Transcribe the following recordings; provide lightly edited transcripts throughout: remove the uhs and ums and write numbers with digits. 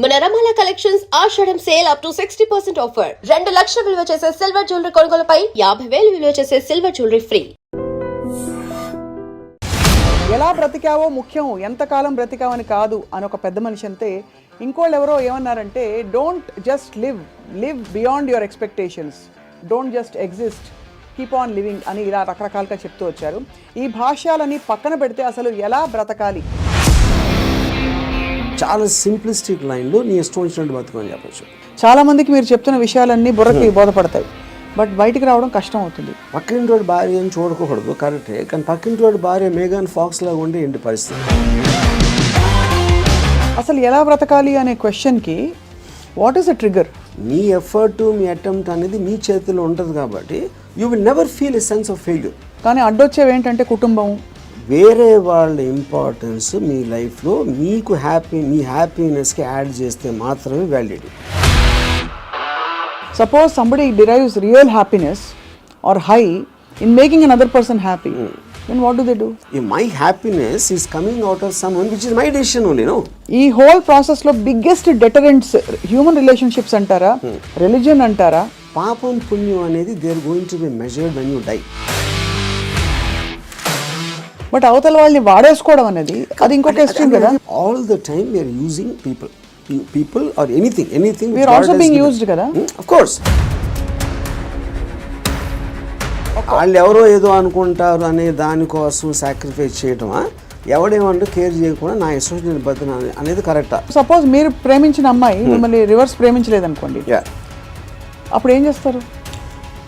మన Ramala collections Ashadham sale up to 60% offer. 2 లక్షల విలువ చేసే సిల్వర్ జ్యువెలరీ కొనుగోలుపై 50,000 విలువ చేసే సిల్వర్ జ్యువెలరీ ఫ్రీ. ఎలా బ్రతికావో ముఖ్యం, ఎంతకాలం బ్రతికావని కాదు అని ఒక పెద్ద మనిషి అంతే. ఇంకోళ్ళు ఎవరో ఏమన్నారంటే, don't just live beyond your expectations, don't just exist, keep on living అని ఇలా రకరకాలుగా చెప్తూ వచ్చారు. ఈ భాష్యాలని పక్కన పెడితే అసలు ఎలా బ్రతకాలి? చాలా సింప్లిస్టిక్ లైన్లో నీ ఇష్టం వచ్చినట్టు బతుకని చెప్పచ్చు. చాలా మందికి మీరు చెప్తున్న విషయాలన్నీ బుర్రకి బోధపడతాయి, బట్ బయటికి రావడం కష్టం అవుతుంది. పక్కింటి వాడి భార్య అని చూడకూడదు, కరెక్టే. కానీ పక్కింటి వాడి భార్య మేఘన్ ఫాక్స్ లాగా ఉండే ఏంటి పరిస్థితి? అసలు ఎలా బ్రతకాలి అనే క్వశ్చన్కి what is the trigger? Me effort, me attempt అనేది మీ చేతిలో ఉంటుంది కాబట్టి you will never feel a sense of failure. కానీ అడ్డొచ్చేవి ఏంటంటే కుటుంబం, వేరే వాళ్ళ ఇంపార్టెన్స్ మీ లైఫ్లో మీకు మీ హ్యాపీనెస్కి యాడ్ చేస్తే మాత్రమే validity. Suppose somebody derives real happiness or high in making another person happy, then what do they do? My happiness is coming out of someone which is my decision only, no? ఈ whole ప్రాసెస్లో biggest deterrents human relationships అంటారా, religion అంటారా? పాపం పుణ్యం అనేది they are going to be measured when you die. But అవతల వాళ్ళని వాడేసుకోవడం అనేది అది ఇంకొక ఎక్స్ట్రీమ్ కదా. All the time we are using people or anything we are also being used కదా. ఆఫ్ కోర్స్ వాళ్ళు ఎవరో ఏదో అనుకుంటారు అనే దానికోసం సాక్రిఫైస్ చేయటమా, ఎవడేమంటే కేర్ చేయకుండా నా ఇష్టం నేను బతున్నా అనేది కరెక్టా? సపోజ్ మీరు ప్రేమించిన అమ్మాయి మిమ్మల్ని రివర్స్ ప్రేమించలేదు అనుకోండి, అప్పుడు ఏం చేస్తారు?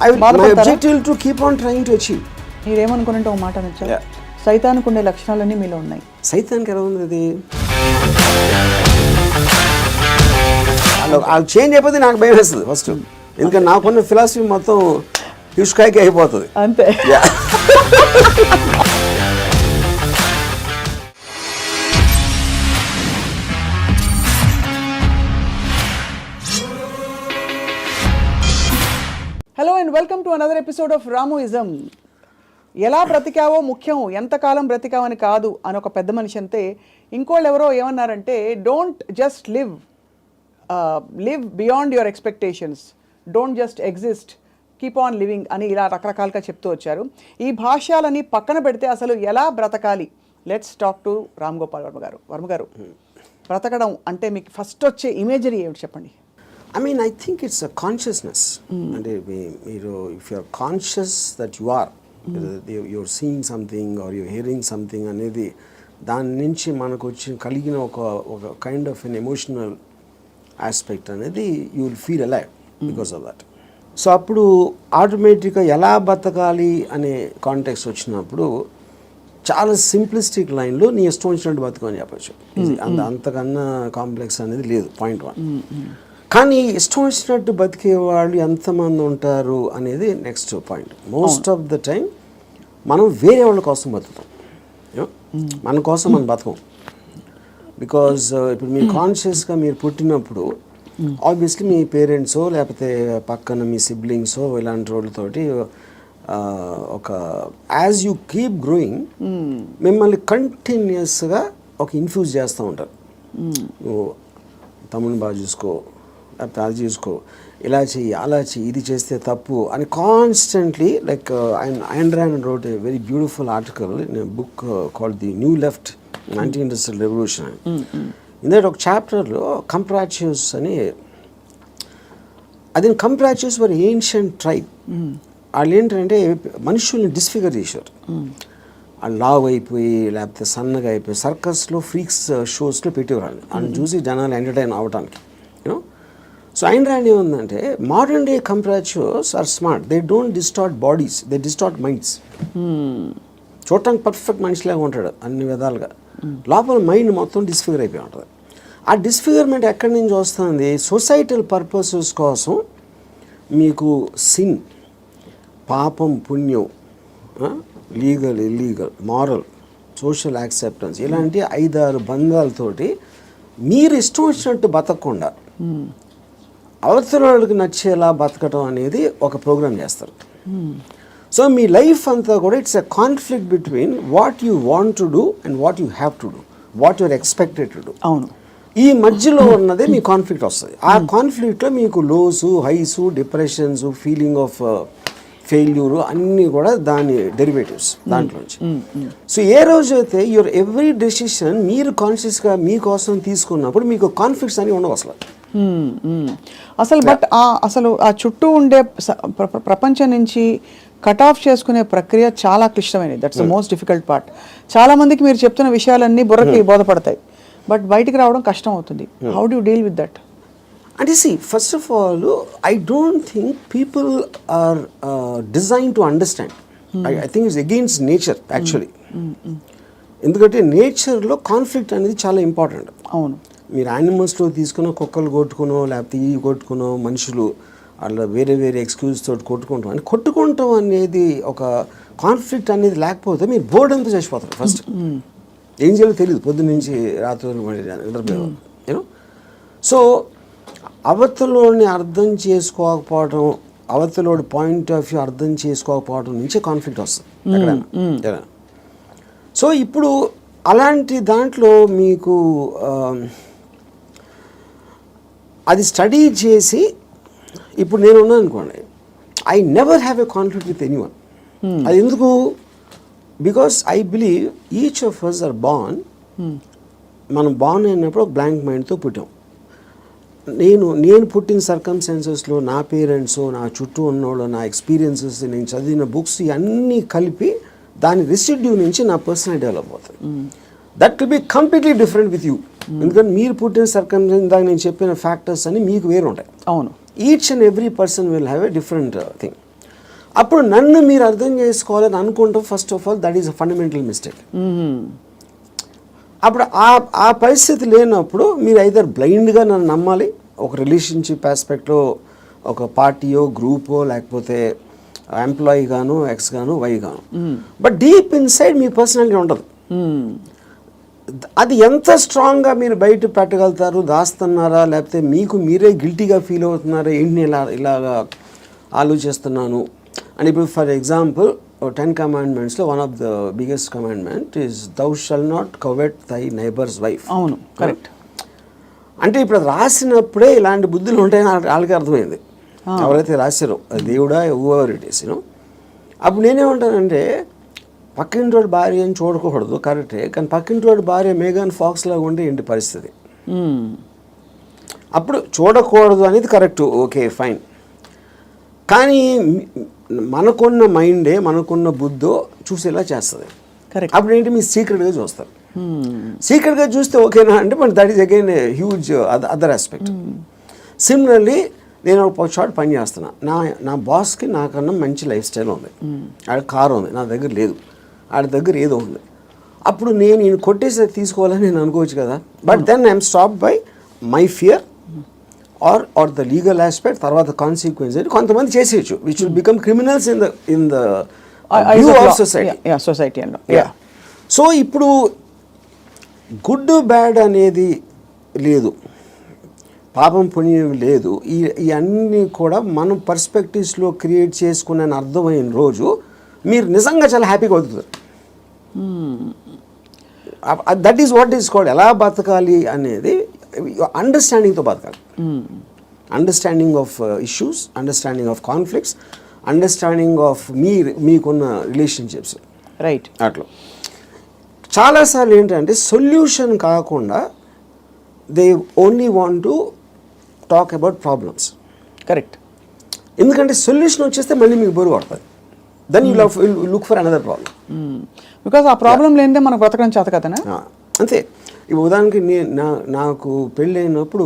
My objective to keep on trying to achieve. మీరేమనుకున్నట్టు ఒక మాట నచ్చా, సైతానికి ఉండే లక్షణాలన్నీ మీలో ఉన్నాయి. సైతానికి ఎలా ఉంది అది? వాళ్ళు చేంజ్ అయిపోతే నాకు భయం వేస్తుంది ఫస్ట్, ఎందుకంటే నాకున్న ఫిలాసఫీ మొత్తం ఇష్కాయకి అయిపోతుంది అంతే. Hello and welcome to another episode of Ramoism. ఎలా బ్రతికావో ముఖ్యం, ఎంతకాలం బ్రతికావని కాదు అని ఒక పెద్ద మనిషి అంతే. ఇంకోళ్ళు ఎవరో ఏమన్నారంటే, don't just live beyond your expectations, don't just exist, keep on living అని ఇలా రకరకాలుగా చెప్తూ వచ్చారు. ఈ భాష్యాలని పక్కన పెడితే అసలు ఎలా బ్రతకాలి? Let's talk to Ram Gopal Varma గారు. వర్మ గారు, బ్రతకడం అంటే మీకు ఫస్ట్ వచ్చే ఇమేజరీ ఏమిటి చెప్పండి? I think it's a consciousness. అంటే మీరు if you are conscious that you are, you're seeing something or you're hearing something అనేది దాని నుంచి మనకు వచ్చి కలిగిన ఒక kind of an emotional aspect అనేది you will feel alive because of that. So అప్పుడు ఆటోమేటిక్గా ఎలా బతకాలి అనే కాంటెక్స్ట్ వచ్చినప్పుడు చాలా సింప్లిస్టిక్ లైన్లో నీ ఇష్టం వచ్చినట్టు బతకని చెప్పచ్చు. అంతకన్నా కాంప్లెక్స్ అనేది లేదు, పాయింట్ 1. కానీ ఇష్టం వచ్చినట్టు బతికే వాళ్ళు ఎంతమంది ఉంటారు అనేది next point. Most of the time మనం వేరే వాళ్ళ కోసం బతుకుతాం, మన కోసం మనం బతకం. బికాజ్ ఇప్పుడు మీరు కాన్షియస్గా మీరు పుట్టినప్పుడు ఆబ్వియస్లీ మీ పేరెంట్సో లేకపోతే పక్కన మీ సిబ్లింగ్సో ఇలాంటి వాళ్ళతోటి ఒక యాజ్ యూ కీప్ గ్రోయింగ్ మిమ్మల్ని కంటిన్యూస్గా ఒక ఇన్ఫ్యూజ్ చేస్తూ ఉంటారు. నువ్వు తమ్ముని బాగా చూసుకో, లేకపోతే అది చూసుకో, ఇలా చెయ్యి, అలా చెయ్యి, ఇది చేస్తే తప్పు అని constantly. Like Ayn Rand wrote a very beautiful article in a book called The New Left, Anti-Industrial Revolution. In that ఒక చాప్టర్లో కంప్రాచ్యూస్ అని, అది కంప్రాచ్యూస్ వర్ ఏన్షియంట్ ట్రైబ్. వాళ్ళు ఏంటంటే మనుషుల్ని డిస్ఫిగర్ చేశారు. వాళ్ళు లావ్ అయిపోయి లేకపోతే సన్నగా అయిపోయి సర్కస్లో ఫ్రీక్స్ షోస్లో పెట్టేవాళ్ళు. వాళ్ళని చూసి జనాలు ఎంటర్టైన్ అవ్వడానికి, యూనో. సో Ayn Rand ఏముందంటే, modern day comprachicos are smart, they don't distort bodies, they distort minds. చూడటానికి పర్ఫెక్ట్ మనిషిలాగా ఉంటాడు అన్ని విధాలుగా, లోపల మైండ్ మొత్తం డిస్ఫిగర్ అయిపోయి ఉంటుంది. ఆ డిస్ఫిగర్మెంట్ ఎక్కడి నుంచి వస్తుంది? సొసైటల్ పర్పసెస్ కోసం మీకు సిన్, పాపం పుణ్యం, legal illegal, moral, social acceptance, ఇలాంటి 5-6 బంధాలతోటి మీరు ఇష్టం వచ్చినట్టు బతకకుండా అవతల వాళ్ళకి నచ్చేలా బతకటం అనేది ఒక ప్రోగ్రామ్ చేస్తారు. సో మీ లైఫ్ అంతా కూడా it's a conflict between what you want to do and what you have to do, what you're expected to do. అవును, ఈ మధ్యలో ఉన్నదే మీ కాన్ఫ్లిక్ట్ వస్తుంది. ఆ కాన్ఫ్లిక్ట్లో మీకు lows, highs, depressions, feeling of failure అన్నీ కూడా దాని డెరివేటివ్స్ దాంట్లోంచి. సో ఏ రోజైతే యువర్ ఎవ్రీ డెసిషన్ మీరు కాన్షియస్గా మీకోసం తీసుకున్నప్పుడు మీకు కాన్ఫ్లిక్ట్స్ అని ఉండవు అసలు. అసలు బట్ అసలు ఆ చుట్టూ ఉండే ప్రపంచం నుంచి కట్ ఆఫ్ చేసుకునే ప్రక్రియ చాలా క్లిష్టమైనది. That's the most difficult part. చాలా మందికి మీరు చెప్తున్న విషయాలన్నీ బుర్రకి బోధపడతాయి, బట్ బయటికి రావడం కష్టం అవుతుంది. How do you deal with that? అంటే first of all I don't think people are design to understand. I think it's against nature actually. ఎందుకంటే నేచర్లో కాన్ఫ్లిక్ట్ అనేది చాలా ఇంపార్టెంట్. అవును. మీరు యానిమల్స్లో తీసుకున్న కుక్కలు కొట్టుకునో లేకపోతే ఈ కొట్టుకునో మనుషులు అట్లా వేరే వేరే ఎక్స్క్యూజ్ తోటి కొట్టుకుంటాం అని కొట్టుకుంటాం అనేది ఒక కాన్ఫ్లిక్ట్ అనేది లేకపోతే మీరు బోర్డు అంతా చచ్చిపోతారు. ఫస్ట్ ఏం చేయాలో తెలియదు, పొద్దున్న నుంచి రాత్రి నిద్రపోయారు యూనో. సో అవతలోని అర్థం చేసుకోకపోవడం, అవతలోడి పాయింట్ ఆఫ్ వ్యూ అర్థం చేసుకోకపోవడం నుంచే కాన్ఫ్లిక్ట్ వస్తుంది ఎక్కడైనా. సో ఇప్పుడు అలాంటి దాంట్లో మీకు అది స్టడీ చేసి ఇప్పుడు నేను ఉన్నాను అనుకోండి, I never have a conflict with anyone. అది ఎందుకు? Because I believe each of us are born. మనం బార్న్ అయినప్పుడు ఒక బ్లాంక్ మైండ్తో పుట్టాం. నేను పుట్టిన సర్కమ్స్టాన్సెస్లో నా పేరెంట్స్, నా చుట్టూ ఉన్నోళ్ళు, నా ఎక్స్పీరియన్సెస్, నేను చదివిన బుక్స్ ఇవన్నీ కలిపి దాని రెసిడ్యూ నుంచి నా పర్సనాలిటీ డెవలప్ అవుతుంది. That will be completely different with you. ఎందుకంటే మీరు పుట్టిన సర్కమ్స్టాన్స్ దాకా నేను చెప్పిన ఫ్యాక్టర్స్ అన్ని మీకు వేరు ఉంటాయి. అవును. Each and every person will have a different thing. అప్పుడు నన్ను మీరు అర్థం చేసుకోవాలని అనుకుంటాం. First of all that is a fundamental mistake. అప్పుడు ఆ పరిస్థితి లేనప్పుడు మీరు ఐదర్ బ్లైండ్గా నన్ను నమ్మాలి, ఒక రిలేషన్షిప్ ఆస్పెక్ట్లో ఒక పార్టీయో గ్రూపో లేకపోతే ఎంప్లాయీ గాను, ఎక్స్ గాను, వై గాను. But deep inside me personality ఉండదు. అది ఎంత స్ట్రాంగ్గా మీరు బయట పెట్టగలుగుతారు, దాస్తున్నారా లేకపోతే మీకు మీరే గిల్టీగా ఫీల్ అవుతున్నారా, ఏంటి ఇలాగా ఆలోచిస్తున్నాను అని. ఇప్పుడు ఫర్ ఎగ్జాంపుల్ 10 commandmentsలో one of the biggest commandment is thou shall not covet thy neighbour's wife. అవును, కరెక్ట్. అంటే ఇప్పుడు అది రాసినప్పుడే ఇలాంటి బుద్ధులు ఉంటాయని వాళ్ళకి అర్థమైంది, ఎవరైతే రాశారో దేవుడా ఎవర్ ఇట్ ఈస్ యూనో. అప్పుడు నేనేమంటానంటే పక్కింటోడి భార్య అని చూడకూడదు, కరెక్టే, కానీ పక్కింటోడి భార్య మేఘన్ ఫాక్స్ లాగా ఉంటే ఏంటి పరిస్థితి? అప్పుడు చూడకూడదు అనేది కరెక్ట్, ఓకే ఫైన్. కానీ మనకున్న మైండే, మనకున్న బుద్ధో చూసేలా చేస్తుంది. అప్పుడు ఏంటి, మీరు సీక్రెట్గా చూస్తారు. సీక్రెట్గా చూస్తే ఓకేనా అంటే but that is again a huge other aspect. Similarly నేను ఒక చోట పని చేస్తున్నా, నా బాస్కి నాకన్నా మంచి లైఫ్ స్టైల్ ఉంది, ఆడ కారు ఉంది, నా దగ్గర లేదు, ఆడ దగ్గర ఏదో ఉంది. అప్పుడు నేను ఈయన కొట్టేసి తీసుకోవాలని నేను అనుకోవచ్చు కదా. But then I'm stop by my fear or the legal aspect, తర్వాత కాన్సిక్వెన్స్ అని కొంతమంది చేసేయచ్చు, which will become criminals in the view of society. So ఇప్పుడు గుడ్ బ్యాడ్ అనేది లేదు, పాపం పుణ్యం లేదు. ఇవన్నీ కూడా మనం పర్స్పెక్టివ్స్లో క్రియేట్ చేసుకునే అర్థమైన రోజు మీరు నిజంగా చాలా హ్యాపీగా అవుతారు. That is what is called ఎలా బతకాలి అనేది అండర్స్టాండింగ్తో బతకాలి. Understanding of issues, understanding of conflicts, understanding of మీకున్న రిలేషన్షిప్స్. రైట్. అట్లా చాలాసార్లు ఏంటంటే సొల్యూషన్ కాకుండా they only want to talk about problems. Correct. ఎందుకంటే సొల్యూషన్ వచ్చేస్తే మళ్ళీ మీకు బరువు పడుతుంది. Then you look for another problem. Because ఆ ప్రాబ్లం లేనిదే మనకు బ్రతకడం చేత కదనా. అంతే. ఇప్పుడు ఉదాహరణకి నాకు పెళ్ళి అయినప్పుడు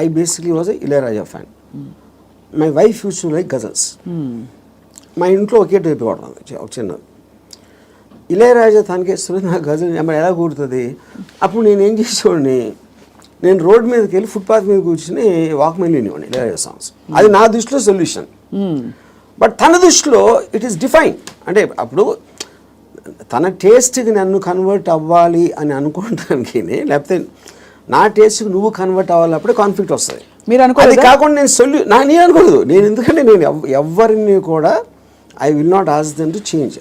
I basically was Ilaiyaraaja fan. My wife use to like ghazals. మా ఇంట్లో ఒకే టైప్ పడుతుంది, ఒక చిన్న ఇళయరాజా తనకేస్తుంది, నాకు గజల్ మరి ఎలా కూడుతుంది. అప్పుడు నేను ఏం చేసేవాడిని, నేను రోడ్ మీదకి వెళ్ళి ఫుట్పాత్ మీద కూర్చుని వాక్మెన్ వినేవాడిని ఇళయరాజా సాంగ్స్. అది నా దృష్టిలో సొల్యూషన్. బట్ తన దృష్టిలో ఇట్ ఈస్ డిఫైన్. అంటే అప్పుడు తన టేస్ట్కి నన్ను కన్వర్ట్ అవ్వాలి అని అనుకోవడానికి, లేకపోతే నా టేస్ట్కి నువ్వు కన్వర్ట్ అవ్వాలప్పుడే కాన్ఫ్లిక్ట్ వస్తుంది. మీరు అనుకోవాలి. అది కాకుండా నేను అనుకోలేదు. నేను ఎందుకంటే నేను ఎవరిని కూడా I will not ask them to change.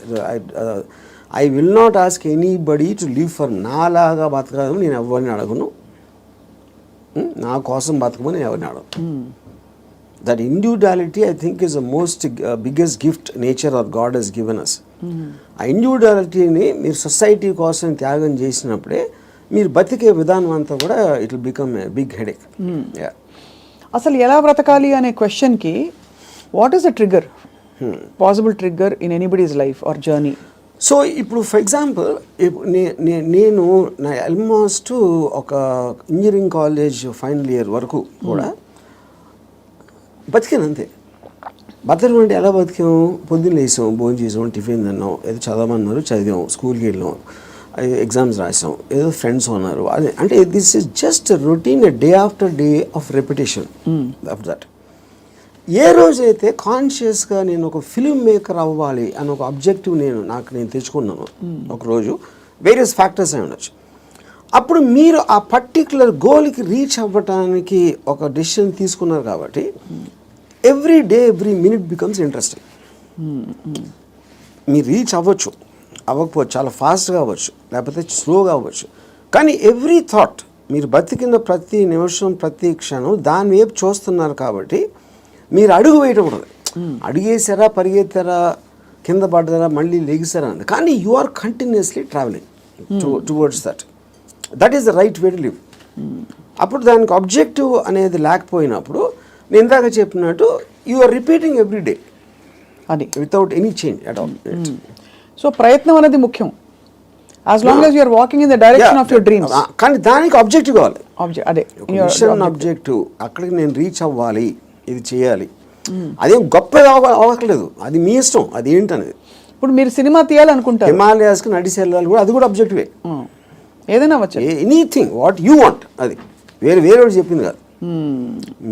I will not ask anybody to live for నాలాగా బతకదని నేను ఎవరిని అడగను, నా కోసం బతకమని ఎవరిని అడగను. That individuality I think is the most biggest gift nature or God he's given us. ఆ ఇండివిజువాలిటీని మీరు సొసైటీ కోసం త్యాగం చేసినప్పుడే మీరు బతికే విధానం అంతా కూడా it will become a big headache. అసలు ఎలా బ్రతకాలి అనే క్వశ్చన్కి what is the trigger, possible trigger in anybody's life or journey? So ఇప్పుడు ఫర్ ఎగ్జాంపుల్ నేను నా ఆల్మోస్ట్ ఒక ఇంజనీరింగ్ కాలేజ్ ఫైనల్ ఇయర్ వరకు కూడా బతికాను అంతే. బతకడం అంటే ఎలా బతికాం? పొద్దున్న లేసాం, భోజనం చేసాం, టిఫిన్ తిన్నాం, ఏదో చదవమన్నారు చదివాం, స్కూల్కి వెళ్ళాం, ఎగ్జామ్స్ రాసాం, ఏదో ఫ్రెండ్స్ ఉన్నారు. అదే అంటే this is just routine day after day of repetition of that. ఏ రోజైతే కాన్షియస్గా నేను ఒక ఫిల్మ్ మేకర్ అవ్వాలి అని ఒక అబ్జెక్టివ్ నేను తెచ్చుకున్నాను ఒకరోజు, వేరియస్ ఫ్యాక్టర్స్ అయి ఉండొచ్చు, అప్పుడు మీరు ఆ పర్టిక్యులర్ గోల్కి రీచ్ అవ్వటానికి ఒక డెసిషన్ తీసుకున్నారు కాబట్టి every day every minute becomes interesting. మీరు రీచ్ అవ్వచ్చు, అవ్వకపోవచ్చు, చాలా ఫాస్ట్గా అవ్వచ్చు, లేకపోతే స్లోగా అవ్వచ్చు, కానీ ఎవ్రీ థాట్ మీరు బతికిన ప్రతి నిమిషం ప్రతి క్షణం దాని వైపు చూస్తున్నారు కాబట్టి మీరు అడుగు వేయటం ఉండదు. అడిగేసారా, పరిగెత్తారా, కింద పడ్డారా, మళ్ళీ లెగిసారా అని, కానీ you are continuously travelling towards that is the right way to live. అప్పుడు దానికి ఆబ్జెక్టివ్ అనేది లేకపోయినప్పుడు నేను ఇందాక చెప్పినట్టు you are repeating every day అది without any change at all. So ప్రయత్నం అనేది ముఖ్యం, as long as you're walking in the direction of your dreams. కానీ దానికి ఆబ్జెక్టివ్ కావాలి, అదే ఆబ్జెక్టివ్. అక్కడికి నేను రీచ్ అవ్వాలి, ఇది చేయాలి, అదేం గొప్పగా అవ్వట్లేదు, అది మీ ఇష్టం, అది ఏంటనేది. ఇప్పుడు మీరు సినిమా తీయాలనుకుంటారు, హిమాలయాస్కి నడిచి వెళ్ళాలి కూడా, అది కూడా ఆబ్జెక్టివే. ఏదైనా వచ్చు, ఎనీథింగ్ వాట్ యూ వాంట్, అది వేరే చెప్పింది కాదు.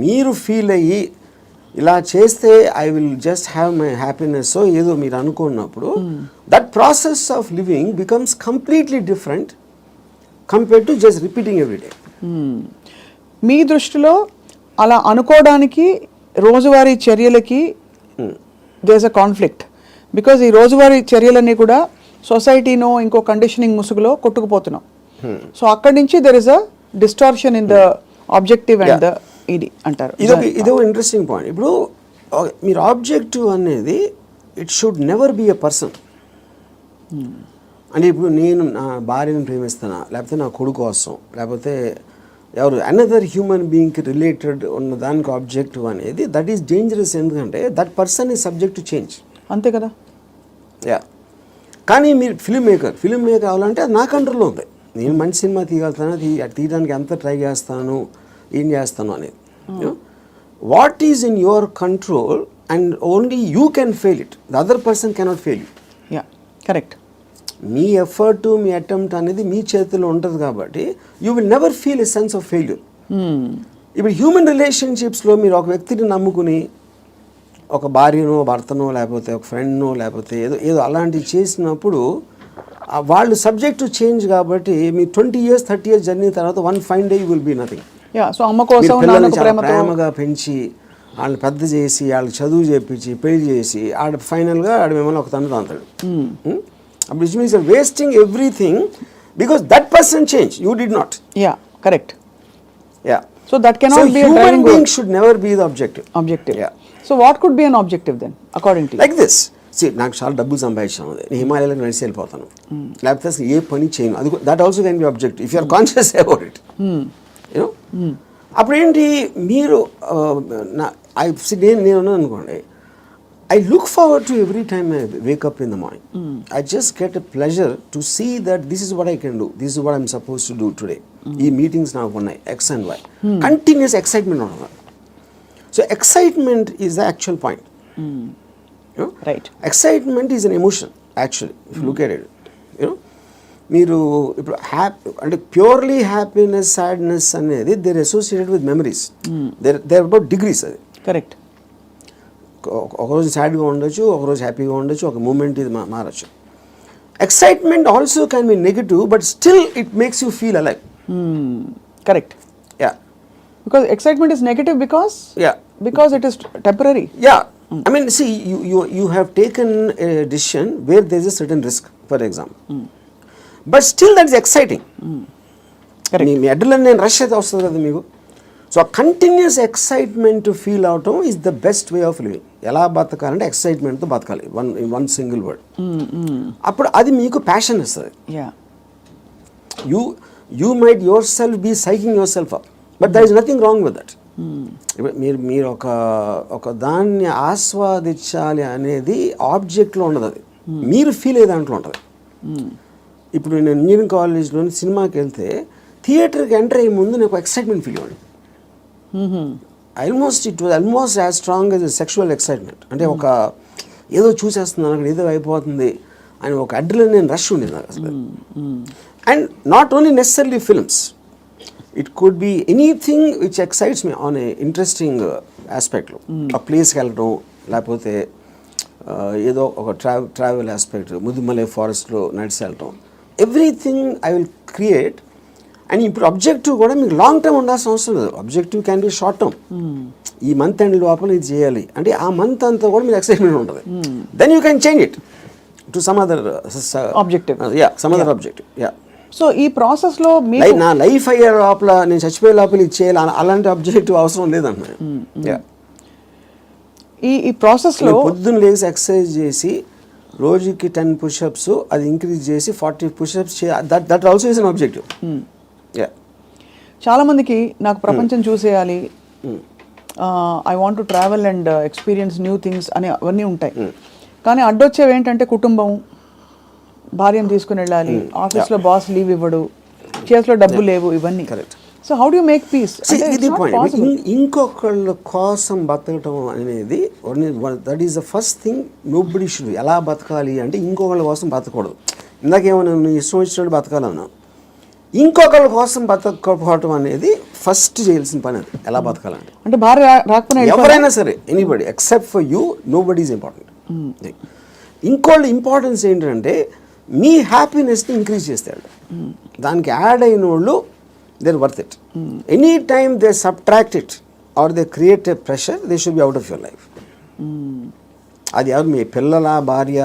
మీరు ఫీల్ అయ్యి ఇలా చేస్తే I will just have my happiness ఏదో మీరు అనుకున్నప్పుడు that process of living becomes completely different compare to just repeating every day. మీ దృష్టిలో అలా అనుకోవడానికి రోజువారీ చర్యలకి there is a conflict, because ఈ రోజువారీ చర్యలన్నీ కూడా సొసైటీనో ఇంకో కండిషనింగ్ ముసుగులో కొట్టుకుపోతున్నాం. సో అక్కడి నుంచి there is a distortion in the objective and the ఇది అంటారు. ఇదొక ఇంట్రెస్టింగ్ పాయింట్. ఇప్పుడు మీరు ఆబ్జెక్టివ్ అనేది it should never be a person. అంటే ఇప్పుడు నేను నా భార్యను ప్రేమిస్తానా, లేకపోతే నా కొడుకు కోసం, లేకపోతే ఎవరు అనదర్ హ్యూమన్ బీయింగ్కి రిలేటెడ్ ఉన్న దానికి ఆబ్జెక్టివ్ అనేది దట్ ఈస్ డేంజరస్. ఎందుకంటే that person is subject to change. అంతే కదా. యా, కానీ మీరు ఫిల్మ్ మేకర్ అవ్వాలంటే అది నా కంట్రోల్లో ఉంది. నేను మంచి సినిమా తీయగలుగుతాను, తీయడానికి ఎంత ట్రై చేస్తాను, ఏం చేస్తాను అనేది. What is in your control and only you can fail it, the other person cannot fail you. Yeah, correct. Me effort, me attempt అనేది మీ చేతిలో ఉంటుంది కాబట్టి you will never feel a sense of failure. ఇప్పుడు human రిలేషన్షిప్స్లో మీరు ఒక వ్యక్తిని నమ్ముకుని ఒక భార్యనో, భర్తనో, లేకపోతే ఒక ఫ్రెండ్నో, లేకపోతే ఏదో అలాంటివి చేసినప్పుడు వాళ్ళు సబ్జెక్ట్ టు చేంజ్ కాబట్టి మీ 20 years 30 years జర్నీ తర్వాత one fine day you will be nothing. So అమ్మ కోసం ప్రేమగా పెంచి వాళ్ళని పెద్ద చేసి వాళ్ళకి చదువు చేపించి పెళ్లి చేసి ఫైనల్గా మిమ్మల్ని ఒక తండ్రి అంటాడు. అప్పుడు it means wasting everything because that person change, you did not. Yeah, correct. Yeah, so that cannot be a driving being should never be the objective. Yeah. So what could be an objective then according to you? Like this. See, నాకు చాలా డబ్బులు సంపాదించాను, నేను హిమాలయాలకు నడిచి వెళ్ళిపోతాను, లేకపోతే అసలు ఏ పని చేయను, అది that also can be objective if you are conscious about it. You know, అప్పుడు ఏంటి మీరు నేను అనుకోండి, I look forward to every time I wake up in the morning. I just get a pleasure to see that this is what I can do. This is what I'm supposed to do today. ఈ meetings నాకు ఉన్నాయి X and Y. Continuous excitement on. So excitement is the actual point. You know? Right. Excitement is an emotion actually if you look at it. You know, మీరు ఇప్పుడు అంటే purely happiness, sadness అనేది they're associated with memories. They're about degrees. అది correct. ఒకరోజు సాడ్గా ఉండొచ్చు, ఒకరోజు హ్యాపీగా ఉండొచ్చు, ఒక మూమెంట్ ఇది మారచ్చు. Excitement also can be negative but still it makes you feel alive. Correct. Yeah, because excitement is negative because it is temporary. Yeah, I mean, see, you have taken a decision where there is a certain risk, for example. But still that is exciting. Correct. Me adrenaline నేను rush అయితే వస్తుంది కదా మీకు. So ఆ continuous excitement feel అవటం is the best way of living. ఎలా బతకాలంటే ఎక్సైట్మెంట్తో బతకాలి, వన్ సింగిల్ వర్డ్. అప్పుడు అది మీకు ప్యాషన్ ఇస్తుంది. You might yourself be psyching yourself up, but there is nothing wrong with that. మీరు ఒక దాన్ని ఆస్వాదించాలి అనేది ఆబ్జెక్ట్లో ఉండదు, అది మీరు ఫీల్ అయ్యే దాంట్లో ఉంటుంది. ఇప్పుడు నేను ఇంజనీరింగ్ కాలేజ్లో సినిమాకి వెళ్తే థియేటర్కి ఎంటర్ అయ్యే ముందు నాకు ఎక్సైట్మెంట్ ఫీల్ అవ్వండి. It was almost as strong as sexual excitement. అంటే ఒక ఏదో చూసేస్తున్నాను అక్కడ ఏదో అయిపోతుంది అని ఒక అడ్రినలిన్ రష్ ఉండేది నాకు అసలు. And not only necessary films, it could be anything which excites me on a interesting ఆస్పెక్ట్లో. ఆ ప్లేస్కి వెళ్ళడం, లేకపోతే ఏదో ఒక ట్రావెల్ ఆస్పెక్ట్, ముదుమలై ఫారెస్ట్లో నడిచి వెళ్ళటం, everything I will create. And ఇప్పుడు అబ్జెక్టివ్ కూడా మీకు లాంగ్ టర్మ్ ఉండాల్సిన అవసరం లేదు. Objective can be short term. ఈ మంత్ ఎండ్ లోపల ఇది చేయాలి అంటే ఆ మంత్ అంతా కూడా మీకు ఎక్సైట్మెంట్ ఉంటుంది. Then you can change it to some other objective. Some other objective. So ఈ ప్రాసెస్లో నా లైఫ్ అయ్యే లోపల, నేను చచ్చిపోయే లోపల ఇది చేయాలి అలాంటి ఆబ్జెక్టివ్ అవసరం లేదన్న. ఈ ప్రాసెస్లో పొద్దున్న లేచి ఎక్సర్సైజ్ చేసి రోజుకి 10 పుషప్స్ అది ఇంక్రీజ్ చేసి 40 pushups that also is an objective. చాలా మందికి నాకు ప్రపంచం చూసేయాలి, I want to travel and experience new things అని అవన్నీ ఉంటాయి. కానీ అడ్డొచ్చేవి ఏంటంటే కుటుంబం, భార్యను తీసుకుని వెళ్ళాలి, ఆఫీస్లో బాస్ లీవ్ ఇవ్వడు, చేతిలో డబ్బు లేవు, ఇవన్నీ. So how do you make peace? ఇది పాయింట్. ఇంకొకళ్ళ కోసం బతకటం అనేది that is the first thing nobody should. ఎలా బతకాలి అంటే ఇంకొకళ్ళ కోసం బతకూడదు. ఇందాకేమన్నా నువ్వు ఇష్టం వచ్చినట్టు బతకాలన్నా, ఇంకొకళ్ళ కోసం బతకపోవటం అనేది ఫస్ట్ చేయాల్సిన పని. అది ఎలా బతకాలంటే, అంటే భార్య రాకపోయినా ఎవరైనా సరే, anybody except for you, nobody is important. ఇంకోళ్ళ ఇంపార్టెన్స్ ఏంటంటే మీ హ్యాపీనెస్ని ఇంక్రీజ్ చేస్తాడు. దానికి యాడ్ అయిన వాళ్ళు they're worth it. Anytime they subtract it or they create a pressure, they should be out of your life. అది ఎవరు, మీ పిల్లల, భార్య,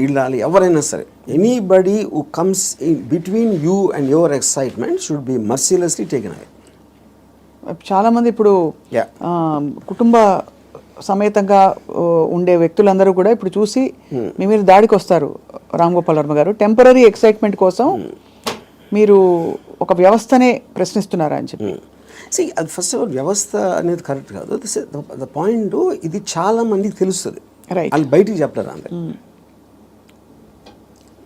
ఇళ్ళాలి, ఎవరైనా సరే, anybody who comes in between you and your excitement should be mercilessly taken away. చాలా మంది ఇప్పుడు కుటుంబ సమేతంగా ఉండే వ్యక్తులందరూ కూడా ఇప్పుడు చూసి మీ మీద దాడికి వస్తారు. రామ్ గోపాల్ వర్మ గారు, టెంపరీ ఎక్సైట్మెంట్ కోసం మీరు ఒక వ్యవస్థనే ప్రశ్నిస్తున్నారా అని చెప్పి. అది ఫస్ట్ ఆఫ్ ఆల్ వ్యవస్థ అనేది కరెక్ట్ కాదు. ద పాయింట్, ఇది చాలా మందికి తెలుస్తుంది, వాళ్ళు బయటికి చెప్తారు అంతే.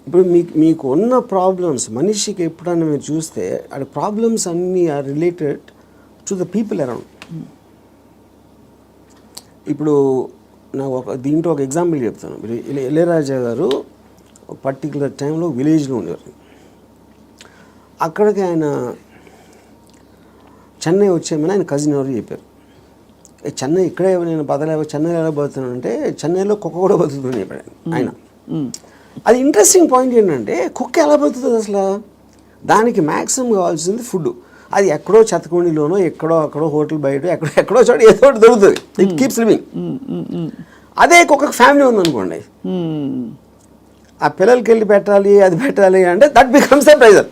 ఇప్పుడు మీకు ఉన్న ప్రాబ్లమ్స్, మనిషికి ఎప్పుడన్నా మీరు చూస్తే ఆ ప్రాబ్లమ్స్ అన్నీ are related to the people around. ఇప్పుడు నాకు దీంట్లో ఒక ఎగ్జాంపుల్ చెప్తాను. ఇళయరాజా గారు పర్టికులర్ టైంలో విలేజ్లో ఉండేవారు. అక్కడికి ఆయన చెన్నై వచ్చేమని ఆయన కజిన్ ఎవరు చెప్పారు. చెన్నై ఇక్కడే నేను బతలేవు, చెన్నైలో ఎలా బతుకుతున్నాను అంటే చెన్నైలో కుక్క కూడా బతుకుతుంది చెప్పాడు ఆయన. అది ఇంట్రెస్టింగ్ పాయింట్ ఏంటంటే, కుక్క ఎలా బతుకుతుంది అసలు? దానికి మ్యాక్సిమం కావాల్సింది ఫుడ్. అది ఎక్కడో చెత్తకుండిలోనో, ఎక్కడో అక్కడో హోటల్ బయట ఎక్కడో చోట ఏదో ఒకటి దొరుకుతుంది. It keeps living. అదే కుక్కకు ఫ్యామిలీ ఉందనుకోండి, ఆ పిల్లలకి వెళ్ళి పెట్టాలి, అది పెట్టాలి అంటే that becomes the pressure.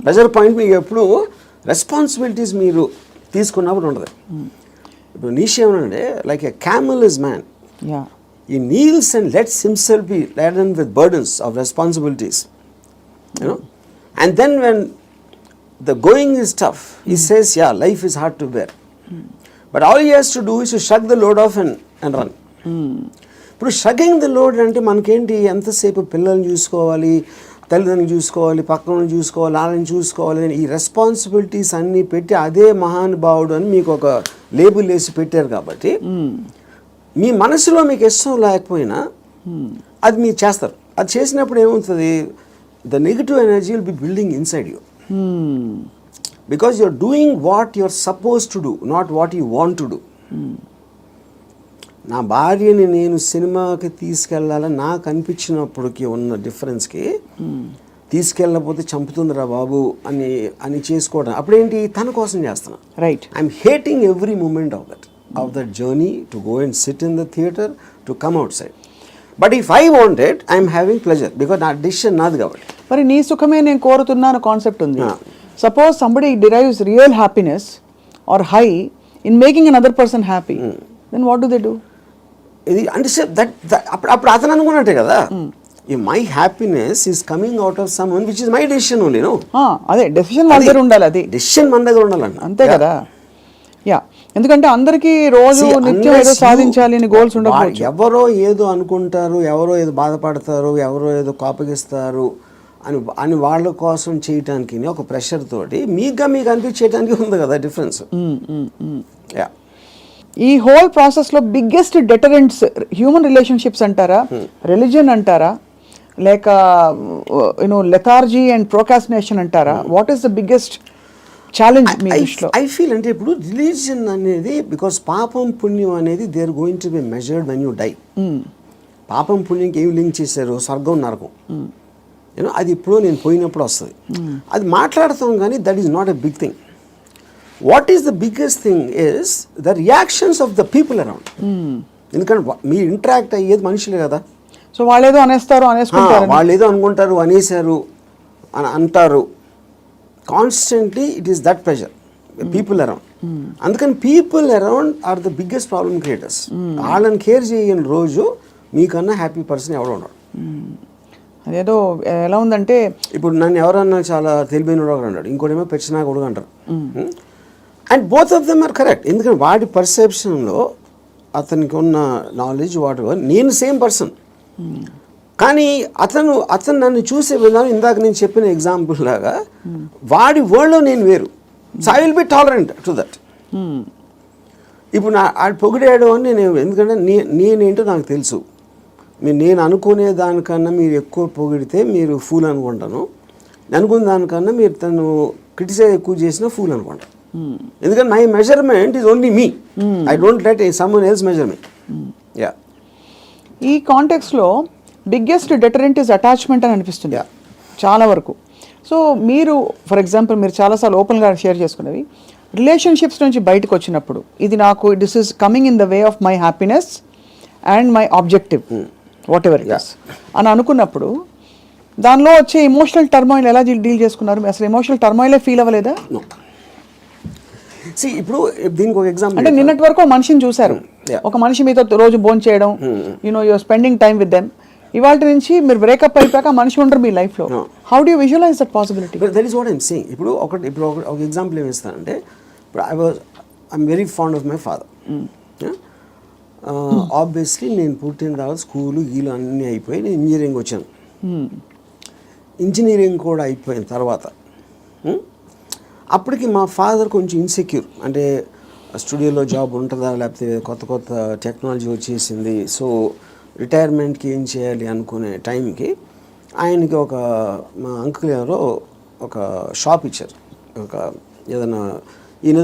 Pressure point మీకు ఎప్పుడు రెస్పాన్సిబిలిటీస్ మీరు తీసుకున్నప్పుడు ఉండదు. ఇప్పుడు నీషే ఏమనంటే, like a camel is man, he kneels and lets himself be laden with burdens of responsibilities, you know. And then when the going is tough, he says, yeah, life is hard to bear. But all he has to do is to shrug the load off and run. ఇప్పుడు షగ్గింగ్ the load అంటే మనకేంటి, ఎంతసేపు పిల్లల్ని చూసుకోవాలి, తల్లిదండ్రులు చూసుకోవాలి, పక్కన చూసుకోవాలి, వాళ్ళని చూసుకోవాలి, ఈ రెస్పాన్సిబిలిటీస్ అన్నీ పెట్టి అదే మహానుభావుడు అని మీకు ఒక లేబుల్ వేసి పెట్టారు. కాబట్టి మీ మనసులో మీకు ఇష్టం లేకపోయినా అది మీరు చేస్తారు. అది చేసినప్పుడు ఏమవుతుంది, the negative energy will be building inside you, because you are doing what you are suppose to do, not what you want to do. నా భార్యని నేను సినిమాకి తీసుకెళ్ళాలని నాకు అనిపించినప్పటికీ ఉన్న డిఫరెన్స్కి, తీసుకెళ్ళకపోతే చంపుతుందిరా బాబు అని చేసుకోవడం, అప్పుడేంటి, తన కోసం చేస్తున్నా. Right. I'm hating every moment of that. of that journey to go and sit in the theater, to come outside. But if I want it, I am having pleasure because నా decision నాది కాబట్టి. మరి నీ సుఖమే నేను కోరుతున్నాను concept ఉంది. Ah. Suppose somebody derives real happiness or high in making another person happy, then what do they do? ఇది అంటే అప్పుడు అతను అనుకున్నట్టే కదా, my happiness is coming out of someone which is my decision only. No, అదే decision మన దగ్గర ఉండాలి, అది డెసిషన్ మన దగ్గర ఉండాలండి. అంతే కదా. యా, ఎందుకంటే అందరికీ రోజు నిత్యం ఏదో సాధించాలి అని గోల్స్ ఉండకపోవచ్చు. ఎవరో ఏదో అనుకుంటారు, ఎవరో ఏదో బాధపడతారు, ఎవరో ఏదో కోపగిస్తారు అని వాళ్ళ కోసం చేయటానికి ఒక ప్రెషర్ తోటి మీకు అనిపించేయడానికి ఉంది కదా డిఫరెన్స్. యా, ఈ హోల్ ప్రాసెస్ లో బిగ్గెస్ట్ డెటరెంట్స్ హ్యూమన్ రిలేషన్షిప్స్ అంటారా, రిలీజియన్ అంటారా, లేక లెథార్జీ అండ్ ప్రోకాస్టినేషన్ అంటారా? What is the biggest challenge మీ దృష్టిలో? ఐ ఫీల్ అంటే ఇప్పుడు రిలీజియన్ అనేది, బికాస్ పాపం పుణ్యం అనేది they are going to be measured when you die. పాపం పుణ్యంకి ఏమి లింక్ చేశారు? స్వర్గం నరకం. అది ఇప్పుడు నేను పోయినప్పుడు వస్తుంది, అది మాట్లాడతాం కానీ that is not a big thing. What is the biggest thing is the reactions of the people around. ఎందుకంటే మీరు ఇంటరాక్ట్ అయ్యేది మనుషులే కదా. సో వాళ్ళు ఏదో అనేస్తారు, వాళ్ళు ఏదో అనుకుంటారు, అనేసారు అని అంటారు. Constantly it is that pressure people around. అందుకని people around are the biggest problem creators. వాళ్ళని కేర్ చేయని రోజు మీకన్నా హ్యాపీ పర్సన్ ఎవరు ఉండరు. అదేదో ఎలా ఉందంటే, ఇప్పుడు నన్ను ఎవరన్నా చాలా తెలివైన వాడు అన్నాడు, ఇంకోటేమో పెచ్చినా కొడుకు అంటారు. And both of them are correct. ఎందుకంటే వాడి పర్సెప్షన్లో అతనికి ఉన్న నాలెడ్జ్ వాటి నేను సేమ్ పర్సన్, కానీ అతను నన్ను చూసే విధానం ఇందాక నేను చెప్పిన ఎగ్జాంపుల్ లాగా వాడి వరల్డ్లో నేను వేరు. So I will B tolerant to that. ఇప్పుడు ఆడు పొగిడాడు అని నేను, ఎందుకంటే నేనేంటో నాకు తెలుసు. నేను అనుకునే దానికన్నా మీరు ఎక్కువ పొగిడితే మీరు ఫూల్ అనుకుంటాను, అనుకున్న దానికన్నా మీరు తను క్రిటిసైజ్ ఎక్కువ చేసిన ఫూల్ అనుకుంటాను. ఎందుకంటే my measurement is only me. I don't let someone else measurement. Yeah, ఈ కాంటెక్స్లో బిగ్గెస్ట్ డెటరెంట్ ఇస్ అటాచ్మెంట్ అని అనిపిస్తుంది చాలా వరకు. సో మీరు ఫర్ ఎగ్జాంపుల్ మీరు చాలాసార్లు ఓపెన్గా షేర్ చేసుకునేవి, రిలేషన్షిప్స్ నుంచి బయటకు వచ్చినప్పుడు ఇది నాకు this is coming in the way of my happiness and my objective what ever it is అని అనుకున్నప్పుడు దానిలో వచ్చే ఎమోషనల్ టర్మాయిల్ ఎలా డీల్ చేసుకున్నారు? అసలు ఎమోషనల్ టర్మాయిలే ఫీల్ అవ్వలేదా? ఇప్పుడు దీనికి ఒక ఎగ్జాంపుల్ అంటే నిన్నటి వరకు మనిషిని చూశారు, ఒక మనిషి మీతో రోజు భోజనం చేయడం, you're spending time with them. ఇవాళ నుంచి మీరు బ్రేకప్ అయిపోయాక మనిషి ఉండరు మీ లైఫ్లో. How do visualize that possibility? That is what I'm saying. ఇప్పుడు ఒక ఎగ్జాంపుల్ ఏమి ఇస్తానంటే, ఇప్పుడు I'm very fond of my father. Obviously నేను పుట్టిన తర్వాత స్కూలు గీలు అన్నీ అయిపోయి నేను ఇంజనీరింగ్ వచ్చాను. ఇంజనీరింగ్ కూడా అయిపోయిన తర్వాత అప్పటికి మా ఫాదర్ కొంచెం ఇన్సెక్యూర్, అంటే స్టూడియోలో జాబ్ ఉంటుందా, లేకపోతే కొత్త టెక్నాలజీ వచ్చేసింది, సో రిటైర్మెంట్కి ఏం చేయాలి అనుకునే టైంకి ఆయనకి మా అంకుల్ ఎవరో ఒక షాప్ ఇచ్చారు. ఏదైనా ఈయన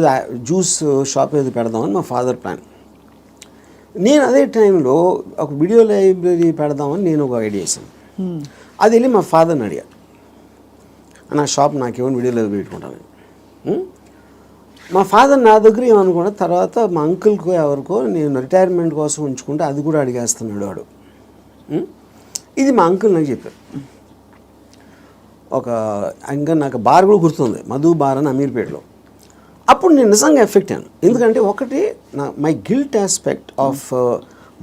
జ్యూస్ షాప్ ఏదో పెడదామని మా ఫాదర్ ప్లాన్. నేను అదే టైంలో ఒక వీడియో లైబ్రరీ పెడదామని నేను ఒక ఐడియా వేసాను. అది వెళ్ళి మా ఫాదర్ని అడిగా, నా షాప్ నాకేమైనా వీడియో లైబ్రరీ పెట్టుకుంటాను. మా ఫాదర్ నా దగ్గర ఏమనుకున్నా, తర్వాత మా అంకుల్కో ఎవరికో నేను రిటైర్మెంట్ కోసం ఉంచుకుంటే అది కూడా అడిగేస్తున్నాడు వాడు. ఇది మా అంకుల్ నాకు చెప్పారు. ఇంకా నాకు బార్ కూడా గుర్తుంది, మధు బార్ అని అమీర్పేటలో. అప్పుడు నేను నిజంగా ఎఫెక్ట్ అయ్యాను. ఎందుకంటే ఒకటి మై గిల్ట్ ఆస్పెక్ట్ ఆఫ్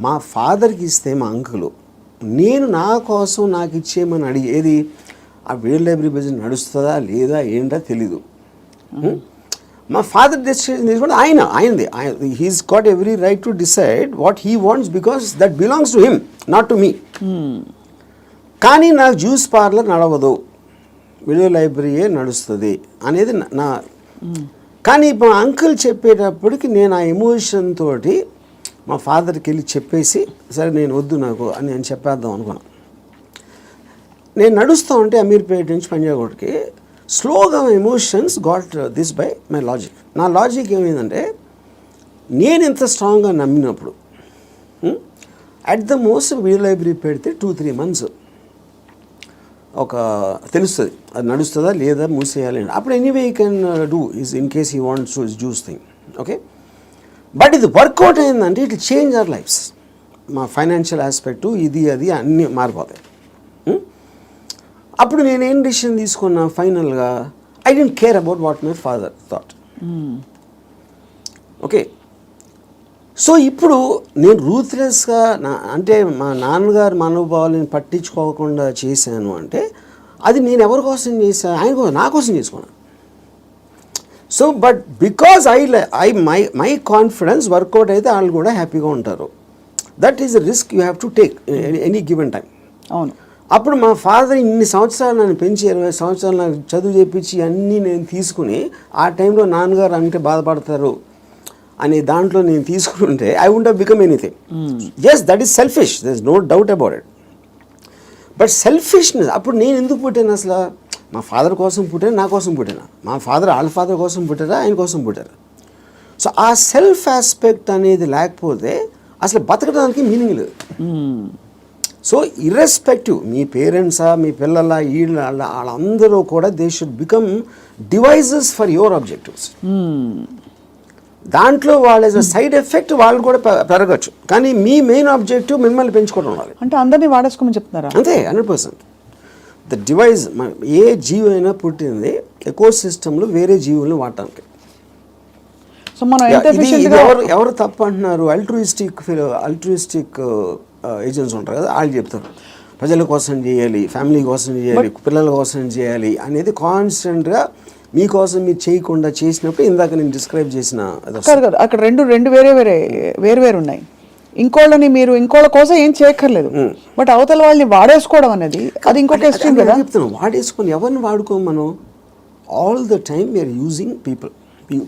మా ఫాదర్కి ఇస్తే మా అంకులు నేను నా కోసం నాకు ఇచ్చేయమని అడిగేది, ఆ వీడియో లైబ్రరీ బిజినెస్ నడుస్తుందా లేదా ఏంటో తెలీదు. మా ఫాదర్ డెసిషన్ తీసుకుంటే ఆయనది. He's got every right to decide what he wants because that belongs to him, not to me. కానీ నాకు జ్యూస్ పార్లర్ నడవదు, వీడియో లైబ్రరీయే నడుస్తుంది అనేది నా. కానీ మా అంకుల్ చెప్పేటప్పటికి నేను ఆ ఎమోషన్ తోటి మా ఫాదర్కి వెళ్ళి చెప్పేసి, సరే నేను వద్దు నాకు అని నేను చెప్పేద్దాం అనుకున్నాను. నేను నడుస్తూ ఉంటే అమీర్పేట నుంచి పంజాగుట్కి స్లోగా emotions got this by my logic. నా లాజిక్ ఏమైందంటే, నేను ఎంత స్ట్రాంగ్గా నమ్మినప్పుడు at the most video library పెడితే 2-3 months తెలుస్తుంది అది నడుస్తుందా లేదా మూసేయాలి. అప్పుడు anyway you can do is in case he wants to juice thing. Okay, but ఇది వర్కౌట్ అయిందంటే ఇట్ చేంజ్ అవర్ లైఫ్స్. మా ఫైనాన్షియల్ ఆస్పెక్టు ఇది అది అన్నీ మారిపోతాయి. అప్పుడు నేనేం డిసిషన్ తీసుకున్నా ఫైనల్గా, I don't care about what my father thought. Okay, so ఇప్పుడు నేను రూత్లెస్గా అంటే మా నాన్నగారు మనోభావాలను పట్టించుకోకుండా చేశాను అంటే అది నేను ఎవరి కోసం చేశాను? ఆయన కోసం, నా కోసం చేసుకున్నాను. So but because my confidence work out అయితే వాళ్ళు కూడా హ్యాపీగా ఉంటారు. That is the risk you have to take any given time. అవును. అప్పుడు మా ఫాదర్ ఇన్ని సంవత్సరాలు నన్ను పెంచి 20 సంవత్సరాలు నాకు చదువు చెప్పించి అన్నీ నేను తీసుకుని ఆ టైంలో నాన్నగారు అంటే బాధపడతారు అనే దాంట్లో నేను తీసుకుంటే I won't have become anything. Yes, that is selfish, there is no doubt about it. But selfishness, అప్పుడు నేను ఎందుకు పుట్టాను అసలు? మా ఫాదర్ కోసం పుట్టాను, నా కోసం పుట్టాను. మా ఫాదర్ వాళ్ళ ఫాదర్ కోసం పుట్టారా, ఆయన కోసం పుట్టారు. సో ఆ సెల్ఫ్ ఆస్పెక్ట్ అనేది లేకపోతే అసలు బతకడానికి మీనింగ్ లేదు. సో ఇర్రెస్పెక్టివ్ మీ పేరెంట్సా, మీ పిల్లల, వీళ్ళ వాళ్ళందరూ కూడా they should become devices for your objectives. దాంట్లో వాళ్ళ సైడ్ ఎఫెక్ట్ వాళ్ళు కూడా పెరగచ్చు, కానీ మీ మెయిన్ ఆబ్జెక్టివ్ మిమ్మల్ని పెంచుకోవడం ఉండాలి. అంటే అందరినీ వాడేసుకోమని చెప్తున్నారా? అంతే, 100%. ద డివైజ్, ఏ జీవి అయినా పుట్టింది ఎకో సిస్టంలో వేరే జీవుల్ని వాడటానికి. సో మనం ఎవరు తప్పు అంటున్నారు? అల్ట్రూయిస్టిక్ ఏజెంట్స్ ఉంటారు కదా, వాళ్ళు చెప్తారు ప్రజల కోసం చేయాలి, ఫ్యామిలీ కోసం చేయాలి, పిల్లల కోసం చేయాలి అనేది కాన్స్టెంట్గా మీకోసం మీరు చేయకుండా చేసినప్పుడు ఇందాక నేను డిస్క్రైబ్ చేసిన కాదు, అక్కడ రెండు వేరే ఉన్నాయి. ఇంకోళ్ళని మీరు ఇంకోళ్ళ కోసం ఏం చేయక్కర్లేదు, బట్ అవతల వాళ్ళని వాడేసుకోవడం అనేది అది ఇంకొక ఎక్స్ట్రీమ్ కదా. చెప్తాను, వాడేసుకొని ఎవరిని వాడుకోం మనం? All the time we are using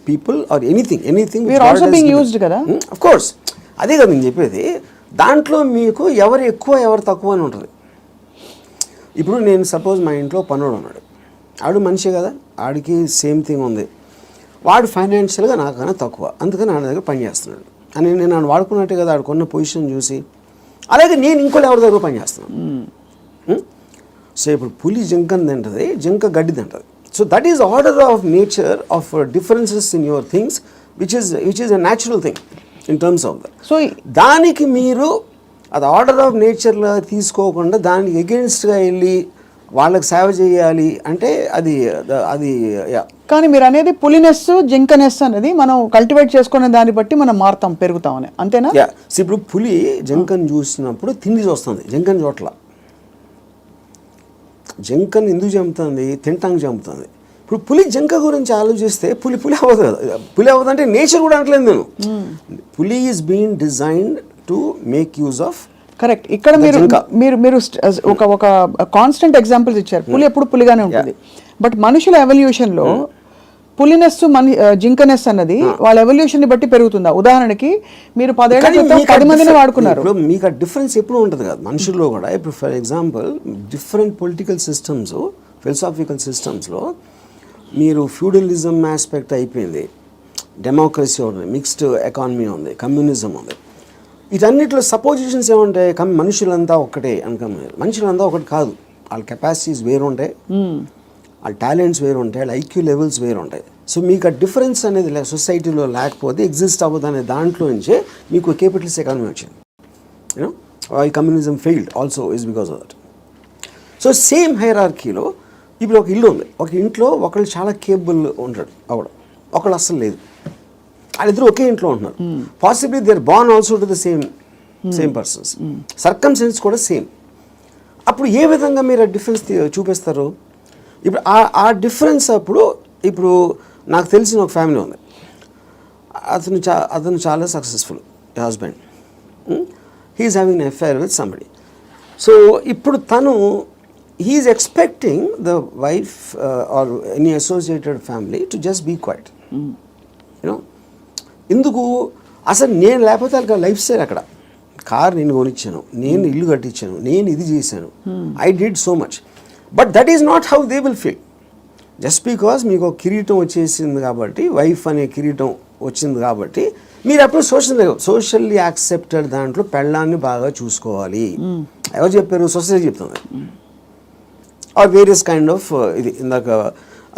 people or anything we are also being used కదా. ఆఫ్ కోర్స్, అదే కదా నేను చెప్పేది. దాంట్లో మీకు ఎవరు ఎక్కువ ఎవరు తక్కువ అని ఉంటుంది. ఇప్పుడు నేను సపోజ్ మా ఇంట్లో పనుడు ఉన్నాడు, ఆడు మనిషి కదా, ఆడికి సేమ్ థింగ్ ఉంది, వాడు ఫైనాన్షియల్గా నాకన్నా తక్కువ, అందుకని ఆడ దగ్గర పని చేస్తున్నాడు అని నేను నన్ను వాడుకున్నట్టే కదా ఆడుకున్న పొజిషన్ చూసి. అలాగే నేను ఇంకోటి ఎవరి దగ్గర పని చేస్తున్నాను. సో ఇప్పుడు పులి జింకని తింటుంది, జింక గడ్డి తింటుంది. So that is order of nature of differences in your things which is a natural thing in terms of that. So దానికి మీరు అది ఆర్డర్ ఆఫ్ నేచర్లో తీసుకోకుండా దానికి ఎగెన్స్ట్గా వెళ్ళి వాళ్ళకి సేవ చేయాలి అంటే అది కానీ మీరు అనేది పులినెస్ జింకనెస్ అనేది మనం కల్టివేట్ చేసుకునే దాన్ని బట్టి మనం మారుతాం, పెరుగుతామని, అంతేనా? ఇప్పుడు పులి జింకను చూసినప్పుడు తిండి చూస్తుంది, జింకను చోట్ల. జింకను ఎందుకు చంపుతుంది? తింటానికి చంపుతుంది. ఇప్పుడు పులి జింక గురించి ఆలోచిస్తే పులి అవ్వదు కదా. పులి అవ్వదు అంటే నేచర్ కూడా అంటలేదు నేను. పులి is being designed to make use of. Correct. ఇక్కడ మీరు ఒక కాన్స్టెంట్ ఎగ్జాంపుల్స్ ఇచ్చారు. పులి ఎప్పుడు పులిగానే ఉంటుంది, బట్ మనుషుల ఎవల్యూషన్ లో పులినెస్ జింకనెస్ అన్నది వాళ్ళ ఎవల్యూషన్ ని బట్టి పెరుగుతుందా? ఉదాహరణకి మీరు 10 ఏళ్ల క్రితం 10 మందిని వాడుకున్నారు, మీకు ఆ డిఫరెన్స్ ఎప్పుడు ఉంటుంది కదా మనుషుల్లో కూడా. ఇప్పుడు for example different political systems, philosophical సిస్టమ్స్లో మీరు ఫ్యూడలిజం ఆస్పెక్ట్ అయిపోయింది, డెమోక్రసీ ఉంది, మిక్స్డ్ ఎకానమీ ఉంది, కమ్యూనిజం ఉంది. వీటన్నిటిలో సపోజిషన్స్ ఏముంటాయి? మనుషులంతా ఒక్కటే అనుకున్నారు. మనుషులంతా ఒకటి కాదు, వాళ్ళ కెపాసిటీస్ వేరు ఉంటాయి, వాళ్ళ టాలెంట్స్ వేరు ఉంటాయి, వాళ్ళ ఐక్యూ లెవెల్స్ వేరు ఉంటాయి. సో మీకు ఆ డిఫరెన్స్ అనేది సొసైటీలో లేకపోతే ఎగ్జిస్ట్ అవ్వదు అనే దాంట్లో నుంచే మీకు క్యాపిటలిస్ట్ ఎకానమీ వచ్చింది. యూనో ఈ communism failed also is because of that. So same హైరార్కీలో ఇప్పుడు ఒక ఇల్లు ఉంది, ఒక ఇంట్లో ఒకళ్ళు చాలా కేపబుల్ ఉంటాడు అవడం, ఒకళ్ళు అస్సలు లేదు. వాళ్ళిద్దరు ఒకే ఇంట్లో ఉంటున్నారు. Possibly they are born also to the same persons, circumstances కూడా సేమ్. అప్పుడు ఏ విధంగా మీరు ఆ డిఫరెన్స్ చూపిస్తారు? ఇప్పుడు ఆ డిఫరెన్స్ అప్పుడు ఇప్పుడు నాకు తెలిసిన ఒక ఫ్యామిలీ ఉంది, అతను చాలా successful husband, he is having an affair with somebody. So ఇప్పుడు తను he is expecting the wife or any associated family to just be quiet. You know ఎందుకు? అసలు నేను లేకపోతే వాళ్ళకి లైఫ్ స్టైల్ అక్కడ, కార్ నేను కొనిచ్చాను, నేను ఇల్లు కట్టించాను, నేను ఇది చేశాను, I did so much. But that is not how they will feel. Just because మీకు ఒక కిరీటం వచ్చేసింది కాబట్టి, వైఫ్ అనే కిరీటం వచ్చింది కాబట్టి మీరు అప్పుడు సోషల్లీ యాక్సెప్టెడ్ దాంట్లో పెళ్ళాన్ని బాగా చూసుకోవాలి. ఎవరు చెప్పారు? సొసైటీ చెప్తుంది. ఆర్ వేరియస్ కైండ్ ఆఫ్ ఇది ఇందాక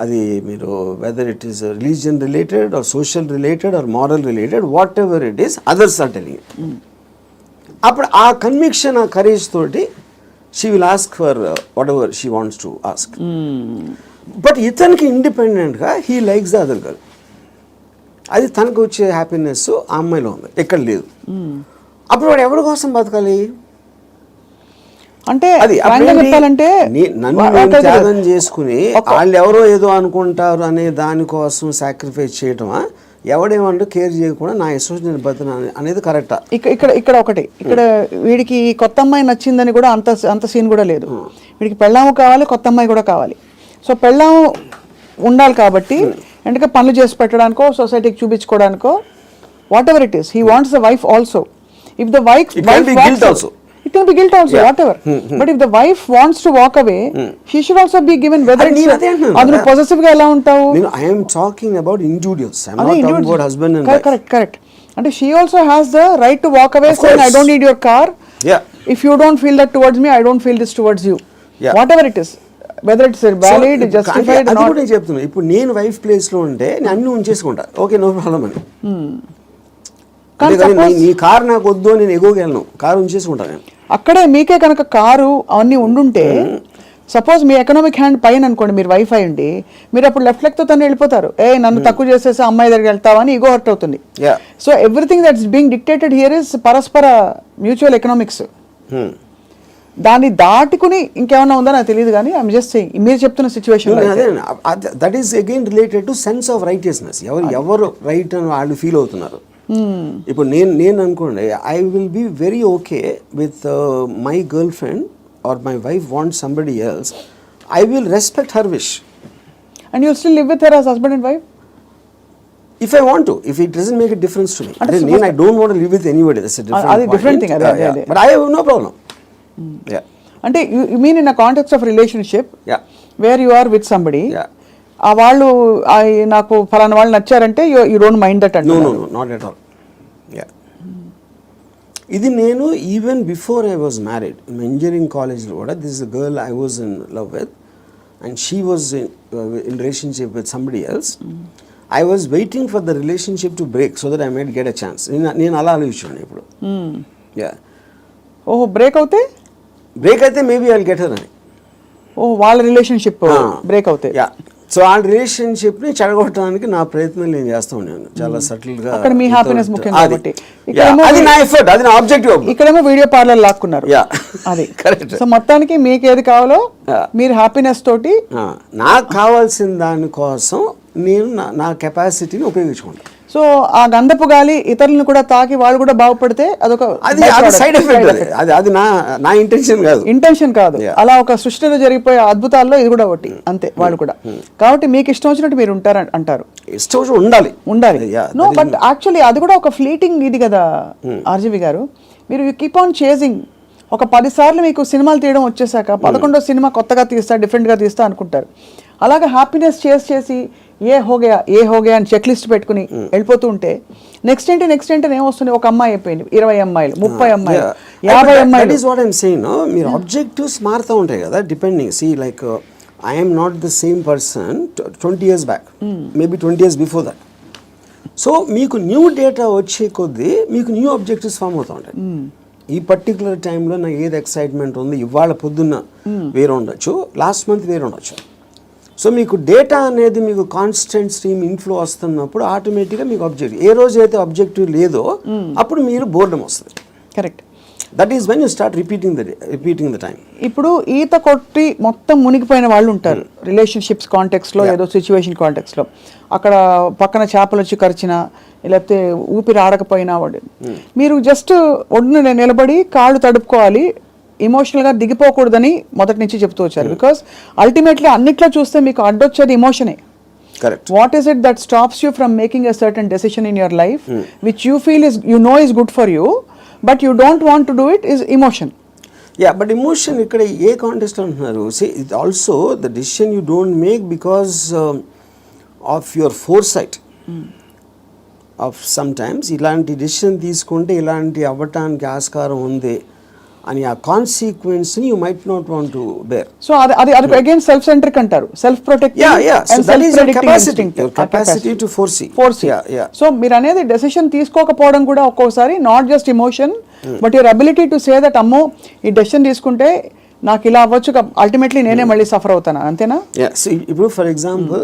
అది మీరు whether it is religion related or social related or moral related whatever it is others are telling. అప్పుడు ఆ కన్విక్షన్, ఆ కరేజ్ తోటి she will ask for whatever she wants to ask. But ఇతనికి ఇండిపెండెంట్గా he likes the other girl. అది తనకు వచ్చే happiness ఆ అమ్మాయిలో ఉంది, ఎక్కడ లేదు. అప్పుడు వాడు ఎవరి కోసం బతకాలి? అంటే అది చెప్పాలంటే నన్ను త్యాగం చేసుకుని వాళ్ళు ఎవరో ఏదో అనుకుంటారు అనే దానికోసం సాక్రిఫైస్ చేయటమా, ఎవడేమంటూ కేర్ చేయకుండా నా ఇష్టం నేను బతున్నా అనేది కరెక్టా? ఇక్కడ ఒకటి, ఇక్కడ వీడికి కొత్త అమ్మాయి నచ్చిందని కూడా అంత సీన్ కూడా లేదు. వీడికి పెళ్ళాము కావాలి, కొత్త అమ్మాయి కూడా కావాలి. సో పెళ్ళాము ఉండాలి కాబట్టి ఎందుకంటే పనులు చేసి పెట్టడానికో సొసైటీకి చూపించుకోవడానికో whatever it is, he wants the wife also. If the wife it can be guilt also, whatever. But if the wife wants to walk away, she should also be given whether it's possessive ga ela untavu. I am talking about individuals. I am not talking about husband and wife. Correct. And she also has the right to walk away saying I don't need your car. Yeah. If you don't feel that towards me, I don't feel this towards you. Yeah. Whatever it is, whether it's valid, justified or not. అది కూడా చెప్తున్నా. ఇప్పుడు నేను wife place లో ఉంటే నేను అన్ని ఉంచేసుకుంటా, okay no problem అని. నీ కార్ నాకు వద్దు, నేను ఎగోగలను, కారు ఉంచేసుకుంటాను నేను. అక్కడే మీకే కనుక కారు అవన్నీ ఉండుంటే, సపోజ్ మీ ఎకనామిక్ హ్యాండ్ పైన అనుకోండి, మీరు వైఫ్ అయ్యండి, మీరు అప్పుడు లెఫ్ట్ లెగ్ తో తను వెళ్ళిపోతారు. నన్ను తక్కువ చేసేసి అమ్మాయి దగ్గరికి వెళ్తావా అని ఈగో హర్ట్ అవుతుంది. So everything that's being dictated here is పరస్పర మ్యూచువల్ ఎకనామిక్స్. దాన్ని దాటుకుని ఇంకేమన్నా ఉందో నాకు తెలియదు, కానీ ఐఎమ్ జస్ట్ సేయింగ్ మీరు చెప్తున్న situation that is again related to sense of righteousness. ఎవరు రైట్ అని వాళ్ళు ఫీల్ అవుతున్నారు. ఇప్పుడు నేను అనుకోండి, I will be very okay with my girlfriend or my wife want somebody else, I will respect her wish. And you still live with her as husband and wife if I want to, if it doesn't make a difference to me. I don't want to live with anybody, that's a different thing. But I have no problem. అంటే you mean in a context of relationship, where you are with somebody, ఆ వాళ్ళు నాకు ఫలానా వాళ్ళు నచ్చారంటే you don't mind that అంటే? No not at all. ఇది నేను even before I was married, engineering కాలేజ్లో కూడా this is a girl I was in love with and she was in relationship with somebody else. I was waiting for the relationship to break so that I might get a chance. నేను అలా ఆలోచించాను ఇప్పుడు. ఓహో, break అయితే maybe I will get her అని. ఓహో, వాళ్ళ relationship break అవుతాయి. సో ఆ రిలేషన్షిప్ ని చెడగొట్టడానికి నా ప్రయత్నం నేను చేస్తూ ఉన్నాను చాలా సటిల్ గా. అక్కడ మీ హ్యాపీనెస్ ముఖ్యం కాబట్టి అది నా ఎఫర్ట్, అది నా ఆబ్జెక్టివ్. ఇక్కడేమో వీడియో పార్లర్ లాక్కున్నారు. అది కరెక్ట్. సో మొత్తానికి మీకు ఏది కావాలో మీరు హ్యాపీనెస్ తోటి, నాకు కావాల్సిన దానికోసం నేను నా కెపాసిటీని ఉపయోగించుకుంటాను. సో ఆ గంధపు గాలి ఇతరులను కూడా తాకి వాళ్ళు కూడా బాగుపడితే అదొక సైడ్ ఎఫెక్ట్. అది నా ఇంటెన్షన్ కాదు. అలా ఒక సృష్టిలో జరిగిపోయే అద్భుతాల్లో ఇది కూడా ఒకటి అంతే. వాళ్ళు కూడా కాబట్టి మీకు ఇష్టం వచ్చినట్టు మీరు ఉంటారు అంటారు. ఇష్టం వచ్చినట్టు ఉండాలి. నో, బట్ యాక్చువల్లీ అది కూడా ఒక ఫ్లీటింగ్ ఇది కదా ఆర్జీవి గారు. మీరు యూ కీప్ ఆన్ చేజింగ్. ఒక 10 సార్లు మీకు సినిమాలు తీయడం వచ్చేసాక 11వ సినిమా కొత్తగా తీస్తా, డిఫరెంట్గా తీస్తా అనుకుంటారు. అలాగే హ్యాపీనెస్ చేసి ఏ హోగయా అని చెక్ లిస్ట్ పెట్టుకుని వెళ్ళిపోతూ ఉంటే నెక్స్ట్ ఏంటి ఏమొస్తుంది? ఒక అమ్మాయి అయిపోయింది, 20 అమ్మాయిలు, 30 అమ్మాయిలు, 50 అమ్మాయిలు. That is what I am saying. మీరు ఆబ్జెక్టివ్స్ మారుతూ ఉంటాయి కదా, depending. See like I am not the same person 20 years back, maybe 20 years before that. So మీకు న్యూ డేటా వచ్చే కొద్దీ మీకు న్యూ ఆబ్జెక్టివ్స్ ఫామ్ అవుతూ ఉంటాయి. ఈ పర్టికులర్ టైంలో నాకు ఏది ఎక్సైట్మెంట్ ఉంది, ఇవాళ పొద్దున్న వేరే ఉండొచ్చు, లాస్ట్ మంత్ వేరే ఉండొచ్చు. సో మీకు డేటా అనేది మీకు కాన్స్టెంట్ స్ట్రీమ్ ఇన్ఫ్లో వస్తున్నప్పుడు ఆటోమేటిక్గా మీకు ఆబ్జెక్టివ్, ఏ రోజు అయితే ఆబ్జెక్టివ్ లేదో అప్పుడు మీరు బోర్డమ్ వస్తుంది. Correct. That is when you start repeating the time. ఇప్పుడు ఈత కొట్టి మొత్తం మునిగిపోయిన వాళ్ళు ఉంటారు రిలేషన్షిప్స్ కాంటెక్స్లో, ఏదో సిచ్యువేషన్ కాంటెక్స్లో. అక్కడ పక్కన చేపలు వచ్చి కరిచినా, లేకపోతే ఊపిరి ఆడకపోయినా వాడు, మీరు జస్ట్ ఒడ్డున నిలబడి కాళ్ళు తడుపుకోవాలి, ఎమోషనల్గా దిగిపోకూడదని మొదటి నుంచి చెప్తూ వచ్చారు. బికాస్ అల్టిమేట్లీ అన్నిట్లో చూస్తే మీకు అడ్డొచ్చేది ఎమోషనే. Correct. What is it that stops you from making a certain decision in your life which you feel is, you know, is good for you but you don't want to do it, is emotion. Yeah, but emotion ikkada A context అంటున్నారు? See, it also the decision you don't make because of your foresight. Of sometimes ఇలాంటి decision తీసుకుంటే ఇలాంటి అవ్వటానికి ఆస్కారం ఉంది అని ఆ కాన్సిక్వెన్స్ని you might not want to bear. So అది అగైన్ సెల్ఫ్ సెంట్రిక్ అంటారు, self capacity to foresee. So మీరు అనేది డెసిషన్ తీసుకోకపోవడం కూడా ఒక్కోసారి not just emotion but your ability to say that అమ్మో ఈ డెసిషన్ తీసుకుంటే నాకు ఇలా అవ్వచ్చు, అల్టిమేట్లీ నేనే మళ్ళీ సఫర్ అవుతాను, అంతేనా? ఇప్పుడు ఫర్ ఎగ్జాంపుల్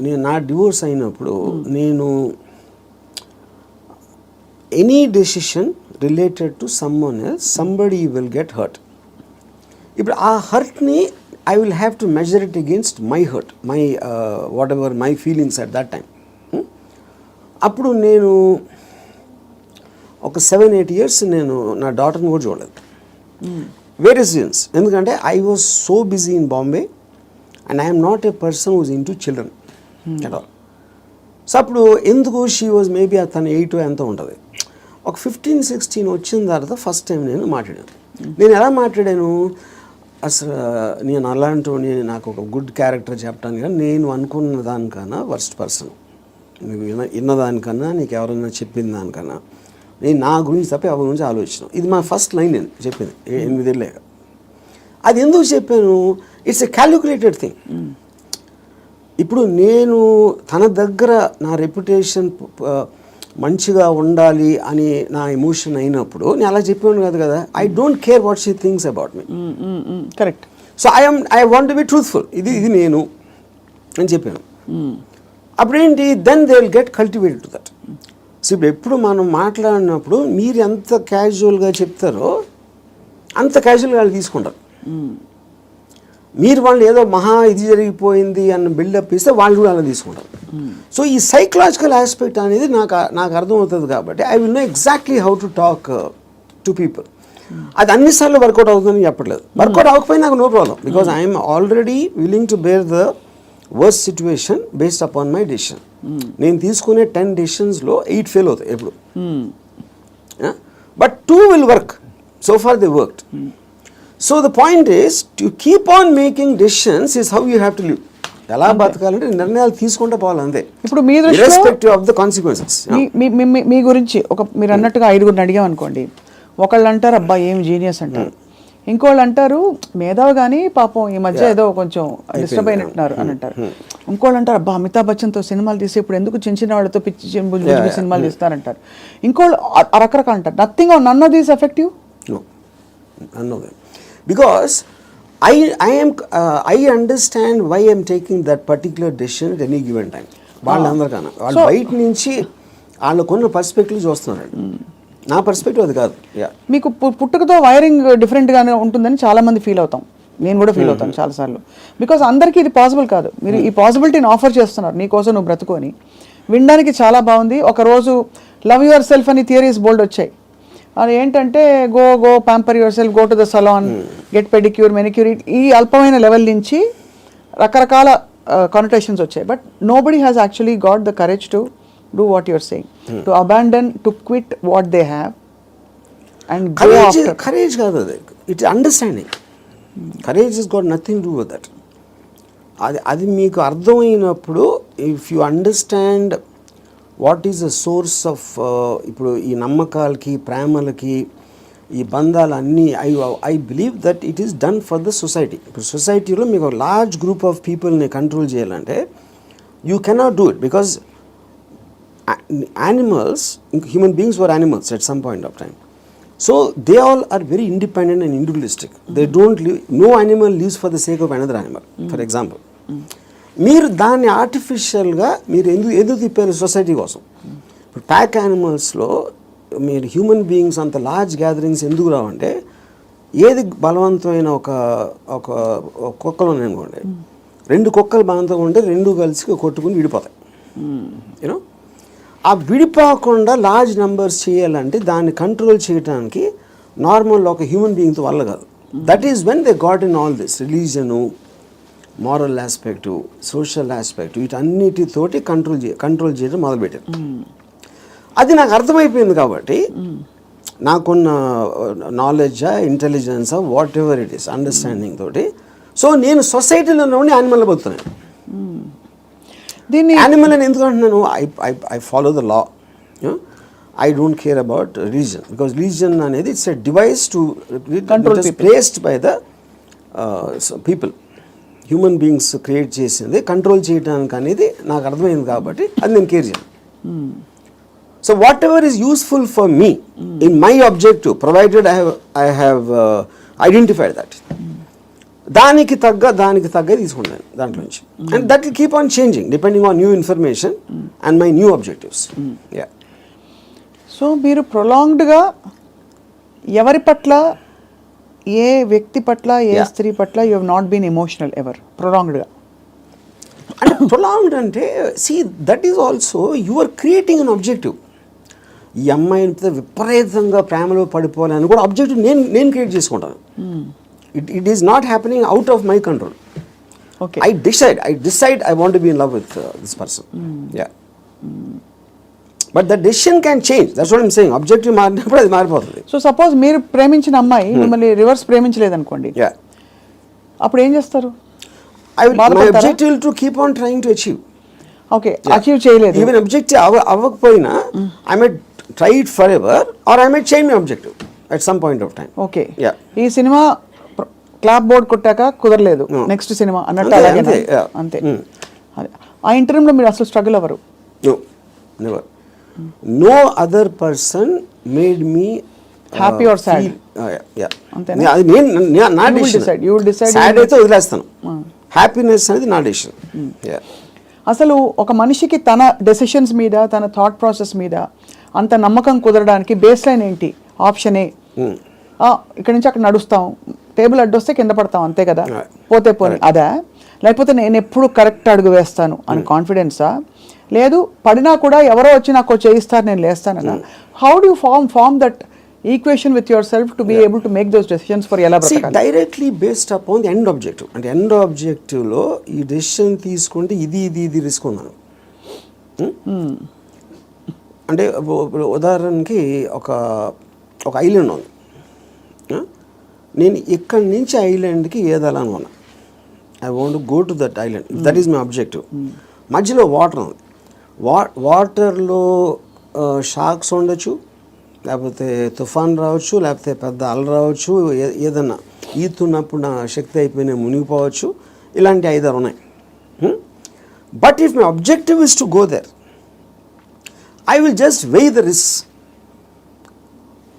నేను నా డివోర్స్ అయినప్పుడు నేను any decision related to someone else somebody will get hurt. ఇప్పుడు ఆ హర్ట్ని I will have to measure it against my hurt, my whatever my feelings at that time. అప్పుడు నేను ఒక 7-8 years నేను నా డాటర్ని కూడా చూడలేదు. Various reasons. ఎందుకంటే I was so busy in Bombay and I'm not a person who's into children at all. So అప్పుడు ఎందుకు షీ వాజ్ మేబీ తను 8 ఎంత ఉంటుంది. ఒక 15-16 వచ్చిన తర్వాత ఫస్ట్ టైం నేను మాట్లాడాను. నేను ఎలా మాట్లాడాను, అసలు నేను అలాంటి నాకు ఒక గుడ్ క్యారెక్టర్ చెప్పడానికి కానీ నేను అనుకున్న దానికన్నా వర్స్ట్ పర్సన్, నీకు విన్నదానికన్నా నీకు ఎవరైనా చెప్పిన దానికన్నా నేను నా గురించి తప్ప ఎవరి గురించి ఆలోచించాను. ఇది మా ఫస్ట్ లైన్ నేను చెప్పింది 8 ఏళ్ళేగా. అది ఎందుకు చెప్పాను, ఇట్స్ ఎ క్యాలిక్యులేటెడ్ థింగ్. ఇప్పుడు నేను తన దగ్గర నా రెప్యుటేషన్ మంచిగా ఉండాలి అని నా ఎమోషన్ అయినప్పుడు నేను అలా చెప్పాను కాదు కదా. I don't care what she thinks about me. Correct. So I want to be truthful. ఇది నేను అని చెప్పాను. అప్పుడేంటి, then they will get cultivated to that. So ఇప్పుడు ఎప్పుడు మనం మాట్లాడినప్పుడు మీరు ఎంత క్యాజువల్గా చెప్తారో అంత క్యాజువల్గా వాళ్ళు తీసుకుంటారు. మీరు వాళ్ళు ఏదో మహా ఇది జరిగిపోయింది అన్న బిల్డప్ ఇస్తే వాళ్ళు కూడా అలా తీసుకుంటారు. సో ఈ సైకలాజికల్ ఆస్పెక్ట్ అనేది నాకు అర్థమవుతుంది కాబట్టి I will know exactly how to talk to people. అది అన్నిసార్లు వర్కౌట్ అవుతుందని చెప్పట్లేదు. వర్కౌట్ అవ్వకపోయినా నాకు no problem, because I'm already willing to bear the worst situation based upon my decision. నేను తీసుకునే 10 డెసిషన్స్లో 8 ఫెయిల్ అవుతాయి ఎప్పుడు. But 2 will work. So far they worked. So the point is to keep on making decisions is how you have to live. ఎలా బతకాలంటే నిర్ణయాలు తీసుకుంటే పోవాలి అంతే. ఇప్పుడు మీ ఇర్రెస్పెక్టివ్ ఆఫ్ ద కాన్సిక్వెన్సెస్. మీ గురించి మీరు అన్నట్టుగా 5గురిని అడిగాం అనుకోండి, ఒకళ్ళు అంటారు అబ్బా ఏం జీనియస్ అంటారు, ఇంకోళ్ళు అంటారు మేధావి కానీ పాపం ఈ మధ్య ఏదో కొంచెం డిస్టర్బ్ అయినట్టున్నారు అని అంటారు, ఇంకోళ్ళు అంటారు అబ్బా అమితాబ్ బచ్చన్తో సినిమాలు తీసి ఇప్పుడు ఎందుకు చిన్న చిన్న వాళ్ళతో పిచ్చి సినిమాలు తీస్తారంటారు, ఇంకోళ్ళు రకరకాలు అంటారు. Nothing or none of these effective. Because I understand why I am taking that particular decision at any given time. వాళ్ళందరికన్నా వాళ్ళు బయట నుంచి వాళ్ళకున్న పర్స్పెక్టివ్ చూస్తున్నారు. నా పర్స్పెక్టివ్ అది కాదు. మీకు పుట్టుకతో వైరింగ్ డిఫరెంట్గానే ఉంటుందని చాలామంది ఫీల్ అవుతాం, నేను కూడా ఫీల్ అవుతాను చాలాసార్లు. బికాస్ అందరికీ ఇది పాసిబుల్ కాదు. మీరు ఈ పాసిబిలిటీని ఆఫర్ చేస్తున్నారు, నీకోసం నువ్వు బ్రతుకొని వినడానికి చాలా బాగుంది. ఒకరోజు లవ్ యువర్ సెల్ఫ్ అని థియరీస్ బోల్డ్ వచ్చాయి. అది ఏంటంటే go pamper yourself, go to the salon, get pedicure, manicure, ఈ అల్పమైన లెవెల్ నుంచి రకరకాల కనోటేషన్స్ వచ్చాయి. But nobody has actually got the courage to do what your saying, to abandon, to quit what they have and go after. Courage కాదు అది, it's understanding. Courage is got nothing to do with that. అది మీకు అర్థమైనప్పుడు, if you understand what is the source of, ఇప్పుడు ఈ నమ్మకాలకి ప్రేమలకి ఈ బంధాలన్నీ, I believe that it is done for the society. ఇప్పుడు సొసైటీలో మీకు లార్జ్ గ్రూప్ ఆఫ్ పీపుల్ని కంట్రోల్ చేయాలంటే you cannot do it, because animals, human beings were animals at some point of time. So they all are very independent and individualistic. They don't live, no animal lives for the sake of another animal. For example, మీరు దాన్ని ఆర్టిఫిషియల్గా మీరు ఎందుకు తిప్పారు society కోసం. ఇప్పుడు pack యానిమల్స్లో మీరు human beings అంత లార్జ్ గ్యాదరింగ్స్ ఎందుకు రావంటే, ఏది బలవంతమైన ఒక కుక్కలు ఉన్నాయనుకోండి, 2 కుక్కలు బలవంతంగా ఉంటే 2 కలిసి కొట్టుకుని విడిపోతాయి. యూనో, ఆ విడిపోకుండా లార్జ్ నెంబర్స్ చేయాలంటే దాన్ని కంట్రోల్ చేయడానికి నార్మల్ ఒక హ్యూమన్ బీయింగ్తో వల్ల కాదు. That is when they got in all this religion, moral aspect, social aspect, వీటన్నిటితోటి కంట్రోల్ చేయడం మొదలుపెట్టారు. అది నాకు అర్థమైపోయింది కాబట్టి నాకున్న నాలెడ్జా, ఇంటెలిజెన్సా, whatever it is, understanding తోటి, సో నేను సొసైటీలో ఉండి యానిమల్ బతుకుతున్నాను. దీన్ని యానిమల్ అని ఎందుకు అంటున్నాను, I follow the law. I don't care about religion, because religion అనేది it's a device to Control it is people. placed by the people, human beings create చేసింది కంట్రోల్ చేయడానికి అనేది నాకు అర్థమైంది కాబట్టి అది నేను కేర్ చేయను. So what ever is useful for me in my objective provided I have identified that, దానికి తగ్గ తీసుకుంటాను దాంట్లో నుంచి. And that will keep on changing depending on new information and my new objectives. Yeah. So మీరు ప్రొలాంగ్డ్గా ఎవరి పట్ల, ఏ వ్యక్తి పట్ల, ఏ స్త్రీ పట్ల you have not been emotional ever ప్రొలాంగ్డ్గా? అంటే ప్రొలాంగ్డ్ అంటే see that is also you are creating an objective. ఈ అమ్మాయిని విపరీతంగా ప్రేమలో పడిపోవాలని కూడా ఆబ్జెక్టివ్ నేను క్రియేట్ చేసుకుంటాను. It is not happening out of my control. Okay. I decide I want to be in love with this person. Yeah. But the decision can change. That's what I'm saying. Objective మారినప్పుడు అది మారిపోతుంది. So suppose మీరు ప్రేమించిన అమ్మాయి మిమ్మల్ని reverse ప్రేమించలేదు అనుకోండి, Yeah. అప్పుడు ఏం చేస్తారు? My బాధపడతారా? objective will to keep on trying to achieve. Okay, achieve చేయలేదు. Even objective అవ్వకపోయినా I might try it forever or I might change my objective at some point of time. Okay. Yeah. ఈ cinema clap board కొట్టాక కుదరలేదు, next cinema అన్నట్టు అంతే, అలాగే అంతే, yeah. అంతే. అదే. ఆ ఇంటర్వ్యూలో మీరు అసలు స్ట్రగుల్ అవ్వరు? No, never. No other person made me Happy or sad? Yeah. అంతేనా? అది నా You will decision. decide. You will decide. Sad అయితే వదిలేస్తాను. హ్యాపీనెస్ అనేది నా డెసిషన్. అసలు ఒక మనిషికి తన డెసిషన్స్ మీద, తన థాట్ ప్రాసెస్ మీద అంత నమ్మకం కుదరడానికి బేస్ లైన్ ఏంటి? ఆప్షన్ ఏ, ఇక్కడ నుంచి అక్కడ నడుస్తాం, టేబుల్ అడ్డొస్తే కింద పడతాం, అంతే కదా, పోతే పోనీ అదా? లేకపోతే నేను ఎప్పుడు కరెక్ట్ అడుగు వేస్తాను అని కాన్ఫిడెన్సా? లేదు పడినా కూడా ఎవరో వచ్చి నాకు చేయిస్తారు నేను లేస్తానన్నా? How do you form that equation with yourself to be able to make those decisions for ఎలా బ్రతకాలి? Directly based upon the end objective. అంటే ఎండ్ ఆబ్జెక్టివ్లో ఈ డెసిషన్ తీసుకుంటే ఇది రిస్క్ ఉందను. అంటే ఇప్పుడు ఉదాహరణకి ఒక ఐలాండ్ ఉంది. నేను ఇక్కడి నుంచి ఐలాండ్కి ఏదాలని ఉన్నా. I want go to that island, that is my objective. మధ్యలో వాటర్ ఉంది. వాటర్లో షార్క్స్ ఉండొచ్చు, లేకపోతే తుఫాన్ రావచ్చు, లేకపోతే పెద్ద అల రావచ్చు, ఏదన్నా ఈతున్నప్పుడు నా శక్తి అయిపోయినా మునిగిపోవచ్చు. ఇలాంటి 5-6 ఉన్నాయి. But if my objective is to go there, I will just weigh the risks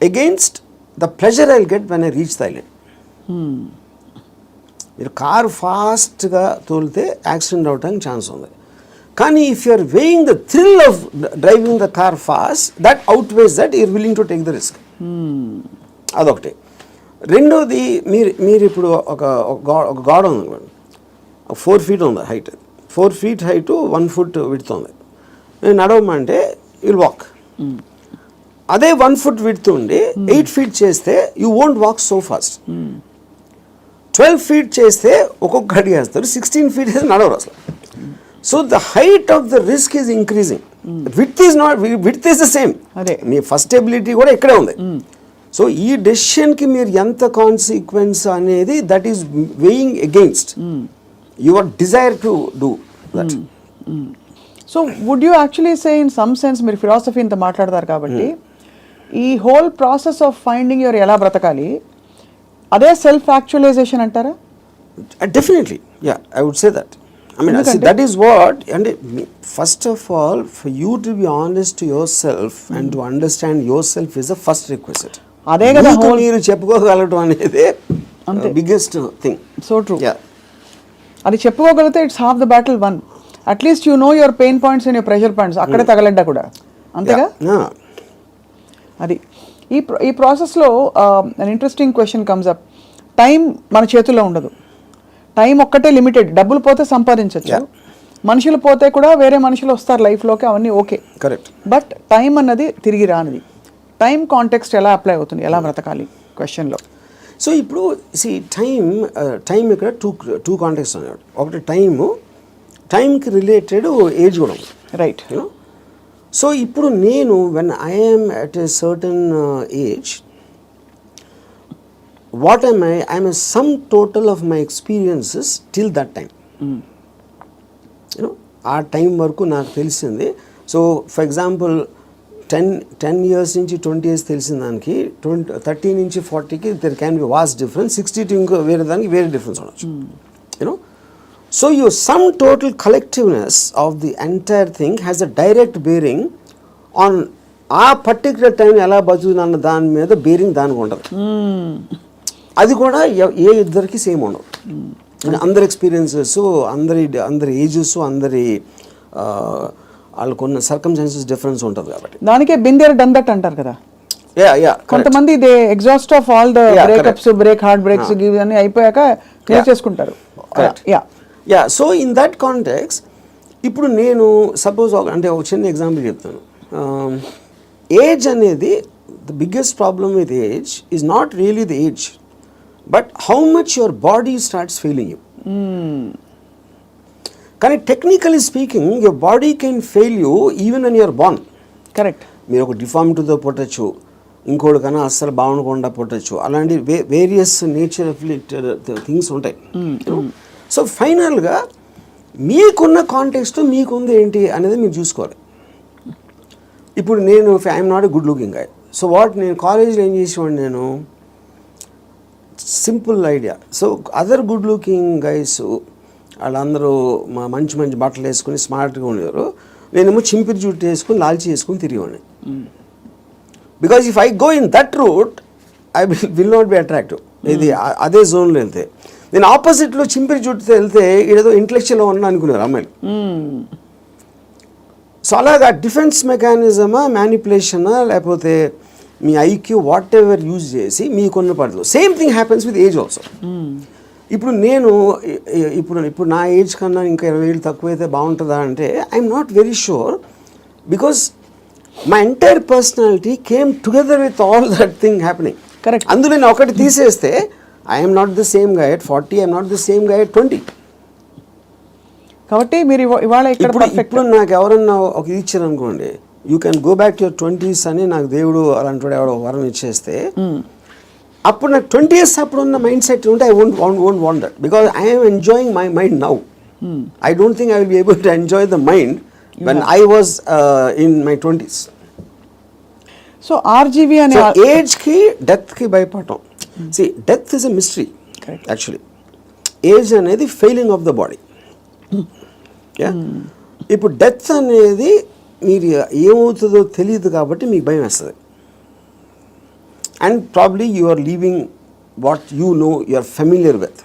against the pleasure I will get when I reach the island. మీరు కారు ఫాస్ట్గా తోలితే యాక్సిడెంట్ అవడానికి ఛాన్స్ ఉంది. కానీ if you are weighing the thrill of driving the car fast, that outweighs that you're willing to take the risk. అదొకటి. రెండోది, మీరు ఇప్పుడు ఒక గోడ ఉంది అనుకోండి, 4 feet ఉంది height, 4 feet height 1 foot width ఉంది. నేను నడవమంటే you'll walk. అదే 1 foot width ఉండి 8 feet చేస్తే you won't walk so fast. 12 feet చేస్తే ఒక్కొక్క అడుగు వేస్తారు, 16 feet చేస్తే నడవరు అసలు. So the height of the risk is increasing, width is the same. Me first ability కూడా ఇక్కడే ఉంది. సో ఈ డెసిషన్కి మీరు ఎంత కాన్సిక్వెన్స్ అనేది that is weighing against your desire to do that. So would you actually say in some sense, మీరు philosophy ఇంత మాట్లాడతారు కాబట్టి, ఈ whole process of finding your ఎలా బ్రతకాలి అదే సెల్ఫ్ యాక్చువలైజేషన్ అంటారా? Definitely, yeah, I would say that. I mean, see, that is what, and first of all, for you to be honest to yourself and to understand yourself is the first requisite. అదే కదా whole. మీరు చెప్పుకోగలటం అనేది biggest thing. So true. Yeah. అది చెప్పుకోగలిగితే it's half the battle won. At least you know your pain points and your pressure points, అక్కడే తగలడ్డా కూడా, అంతేగా? అది ఈ ప్రాసెస్లో an interesting question comes up. Time మన చేతుల్లో ఉండదు. టైం ఒక్కటే లిమిటెడ్. డబ్బులు పోతే సంపాదించవచ్చు, మనుషులు పోతే కూడా వేరే మనుషులు వస్తారు లైఫ్లోకి, అవన్నీ ఓకే, కరెక్ట్. బట్ టైం అన్నది తిరిగి రానిది. టైం కాంటెక్స్ట్ ఎలా అప్లై అవుతుంది, ఎలా బ్రతకాలి క్వశ్చన్లో? సో ఇప్పుడు టైం ఇక్కడ టూ కాంటెక్స్ట్ అన్నాడు. ఒకటి టైంకి రిలేటెడ్ ఏజ్ కూడా ఉంది, రైట్? సో ఇప్పుడు నేను when I'm at a certain age, what am I am a sum total of my experiences till that time. ఆ టైం వరకు నాకు తెలిసింది. సో ఫర్ ఎగ్జాంపుల్ 10 years నుంచి 20 years తెలిసిన దానికి 30 నుంచి 40కి there can be vast difference, 60 to ఇంకో వేరే దానికి వేరే డిఫరెన్స్ ఉండొచ్చు. You know, so your sum total collectiveness of the entire thing has a direct bearing on ఆ పర్టికులర్ టైం ఎలా బతుకుతున్న దాని మీద బేరింగ్ దానికి ఉండదు. అది కూడా ఏ ఇద్దరికి సేమ్ ఉండదు. అందరి ఎక్స్పీరియన్సెస్, అందరి ఏజెస్, అందరి వాళ్ళకున్న సర్కమ్స్టాన్సెస్ డిఫరెన్స్ ఉంటుంది కాబట్టి దానికే బిందేర్ డన్ దట్ అంటారు కదా. కొంతమంది they exhaust of all the breakups, heartbreaks ఇవన్నీ అయిపోయాక క్లియర్ చేసుకుంటారు. సో ఇన్ దట్ కాంటెక్స్ ఇప్పుడు నేను సపోజ్ అంటే ఒక చిన్న ఎగ్జాంపుల్ చెప్తాను. ఏజ్ అనేది the biggest problem with age is not really the age, but how much your body starts failing you. కానీ technically speaking your body can fail you even when you're born. Correct. మీరు ఒక డిఫార్మిటీతో పుట్టచ్చు, ఇంకోటి కన్నా అస్సలు బాగుండకుండా పుట్టచ్చు, అలాంటి various nature things ఉంటాయి. So ఫైనల్గా మీకున్న కాంటెక్స్ట్ మీకుంది ఏంటి అనేది మీరు చూసుకోవాలి. ఇప్పుడు నేను I'm not a good looking guy, so నేను కాలేజ్లో ఏం చేసేవాడిని, నేను simple idea. So other good looking guys వాళ్ళందరూ మంచి మంచి బట్టలు వేసుకుని స్మార్ట్గా ఉండేవారు, నేనేమో చింపిరి జుట్టు వేసుకుని లాల్చి వేసుకుని తిరిగేవాడిని. Because if I go in that route I will not be attractive. ఇది అదే జోన్లో వెళ్తే, నేను ఆపోజిట్లో చింపిరి జుట్టుతో వెళ్తే ఏదో ఇంటలెక్చువల్గా ఉన్నా అనుకున్నారు అమ్మాయిలు. సో అలాగా డిఫెన్స్ మెకానిజమా, మ్యానిపులేషనా, లేకపోతే మీ ఐక్యూ వాట్ ఎవర్ యూజ్ చేసి మీకున్న పడదు. Same thing happens with age also. ఇప్పుడు నేను ఇప్పుడు నా ఏజ్ కన్నా ఇంకా 20 ఏళ్ళు తక్కువైతే బాగుంటుందా అంటే I'm not very sure, because my entire personality came together with all that thing happening. Correct. అందులో నేను ఒకటి తీసేస్తే I'm not the same guy at 40, I'm not the same guy at 20. కాబట్టి మీరు ఇవాళ ఇప్పుడు నాకు ఎవరన్నా ఒక ఇది ఇచ్చారు అనుకోండి, you can go back to your 20s అని నాకు దేవుడు అలాంటి ఎవడో వరం ఇచ్చేస్తే, అప్పుడు నాకు 20 years అప్పుడు ఉన్న మైండ్ సెట్ ఉంటే I won't want that, because I'm enjoying my mind now. I don't think I will be able to enjoy the mind when I was in my 20s. So RGV అనే ఏజ్కి డెత్కి భయపడటం. See death is a mystery actually. Age అనేది failing of the body. ఇప్పుడు death అనేది మీరు ఏమవుతుందో తెలియదు కాబట్టి మీకు భయం వేస్తుంది. And probably you are leaving what you no, you are familiar with.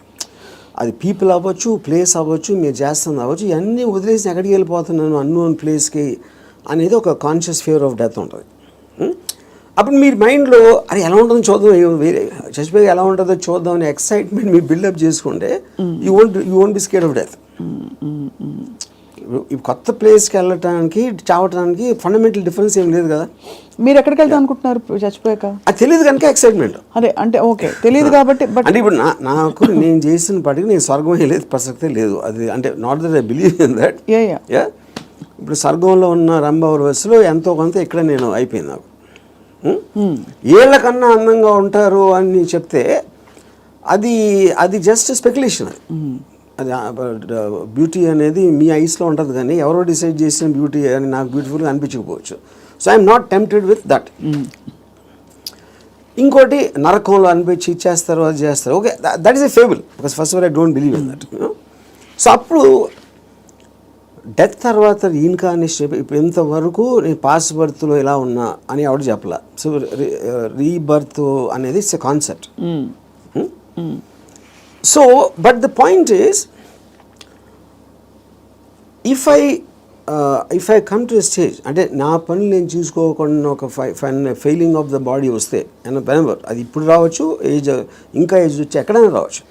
అది పీపుల్ అవ్వచ్చు, ప్లేస్ అవ్వచ్చు, మీరు చేస్తుంది అవ్వచ్చు, ఇవన్నీ వదిలేసి ఎక్కడికి వెళ్ళిపోతున్నాను అన్నోన్ ప్లేస్కి అనేది ఒక కాన్షియస్ ఫియర్ ఆఫ్ డెత్ ఉంటుంది. అప్పుడు మీరు మైండ్లో అది ఎలా ఉంటుందో చూద్దాం, వేరే చచ్చిపోయి ఎలా ఉంటుందో చూద్దాం అనే ఎక్సైట్మెంట్ మీరు బిల్డప్ చేసుకుంటే you won't be scared of death. కొత్త ప్లేస్కి వెళ్ళటానికి, చావటానికి ఫండమెంటల్ డిఫరెన్స్ ఏం లేదు కదా. మీరు ఎక్కడికి వెళ్తాం అనుకుంటున్నారు చచ్చిపోయాక? అది తెలియదు కనుక ఎక్సైట్మెంట్. అదే అంటే ఓకే తెలియదు కాబట్టి. బట్ అంటే ఇప్పుడు నాకు నేను చేసిన పాటికి నేను స్వర్గం వెళ్ళేది ప్రసక్తే లేదు. అది అంటే not that I believe in that. ఇప్పుడు స్వర్గంలో ఉన్న రంభావరవస్సులో ఎంతో కొంత ఇక్కడ నేను అయిపోయింది. నాకు ఏళ్ళకన్నా అందంగా ఉంటారు అని చెప్తే అది జస్ట్ స్పెక్యులేషన్. అది బ్యూటీ అనేది మీ ఐస్లో ఉంటుంది, కానీ ఎవరో డిసైడ్ చేసిన బ్యూటీ అని నాకు బ్యూటిఫుల్గా అనిపించకపోవచ్చు. So I'm not tempted with that. ఇంకోటి నరకంలో అనిపించి ఇచ్చేస్తారు, అది చేస్తారు, okay, that is a fable, because first of all I don't believe in that. So అప్పుడు డెత్ తర్వాత రీఇన్కార్నేషన్, ఇప్పుడు ఇంతవరకు నేను పాస్ట్ బర్త్లో ఎలా ఉన్నా అని ఎవడు చెప్పలా. సో రీబర్త్ అనేది it's a concept. So but the point is, if I come to a stage, అంటే నా పనులు నేను చూసుకోకుండా ఒక ఫెయిలింగ్ ఆఫ్ ద బాడీ వస్తే అది ఇప్పుడు రావచ్చు, ఇంకా ఏజ్ వచ్చి ఎక్కడైనా రావచ్చు,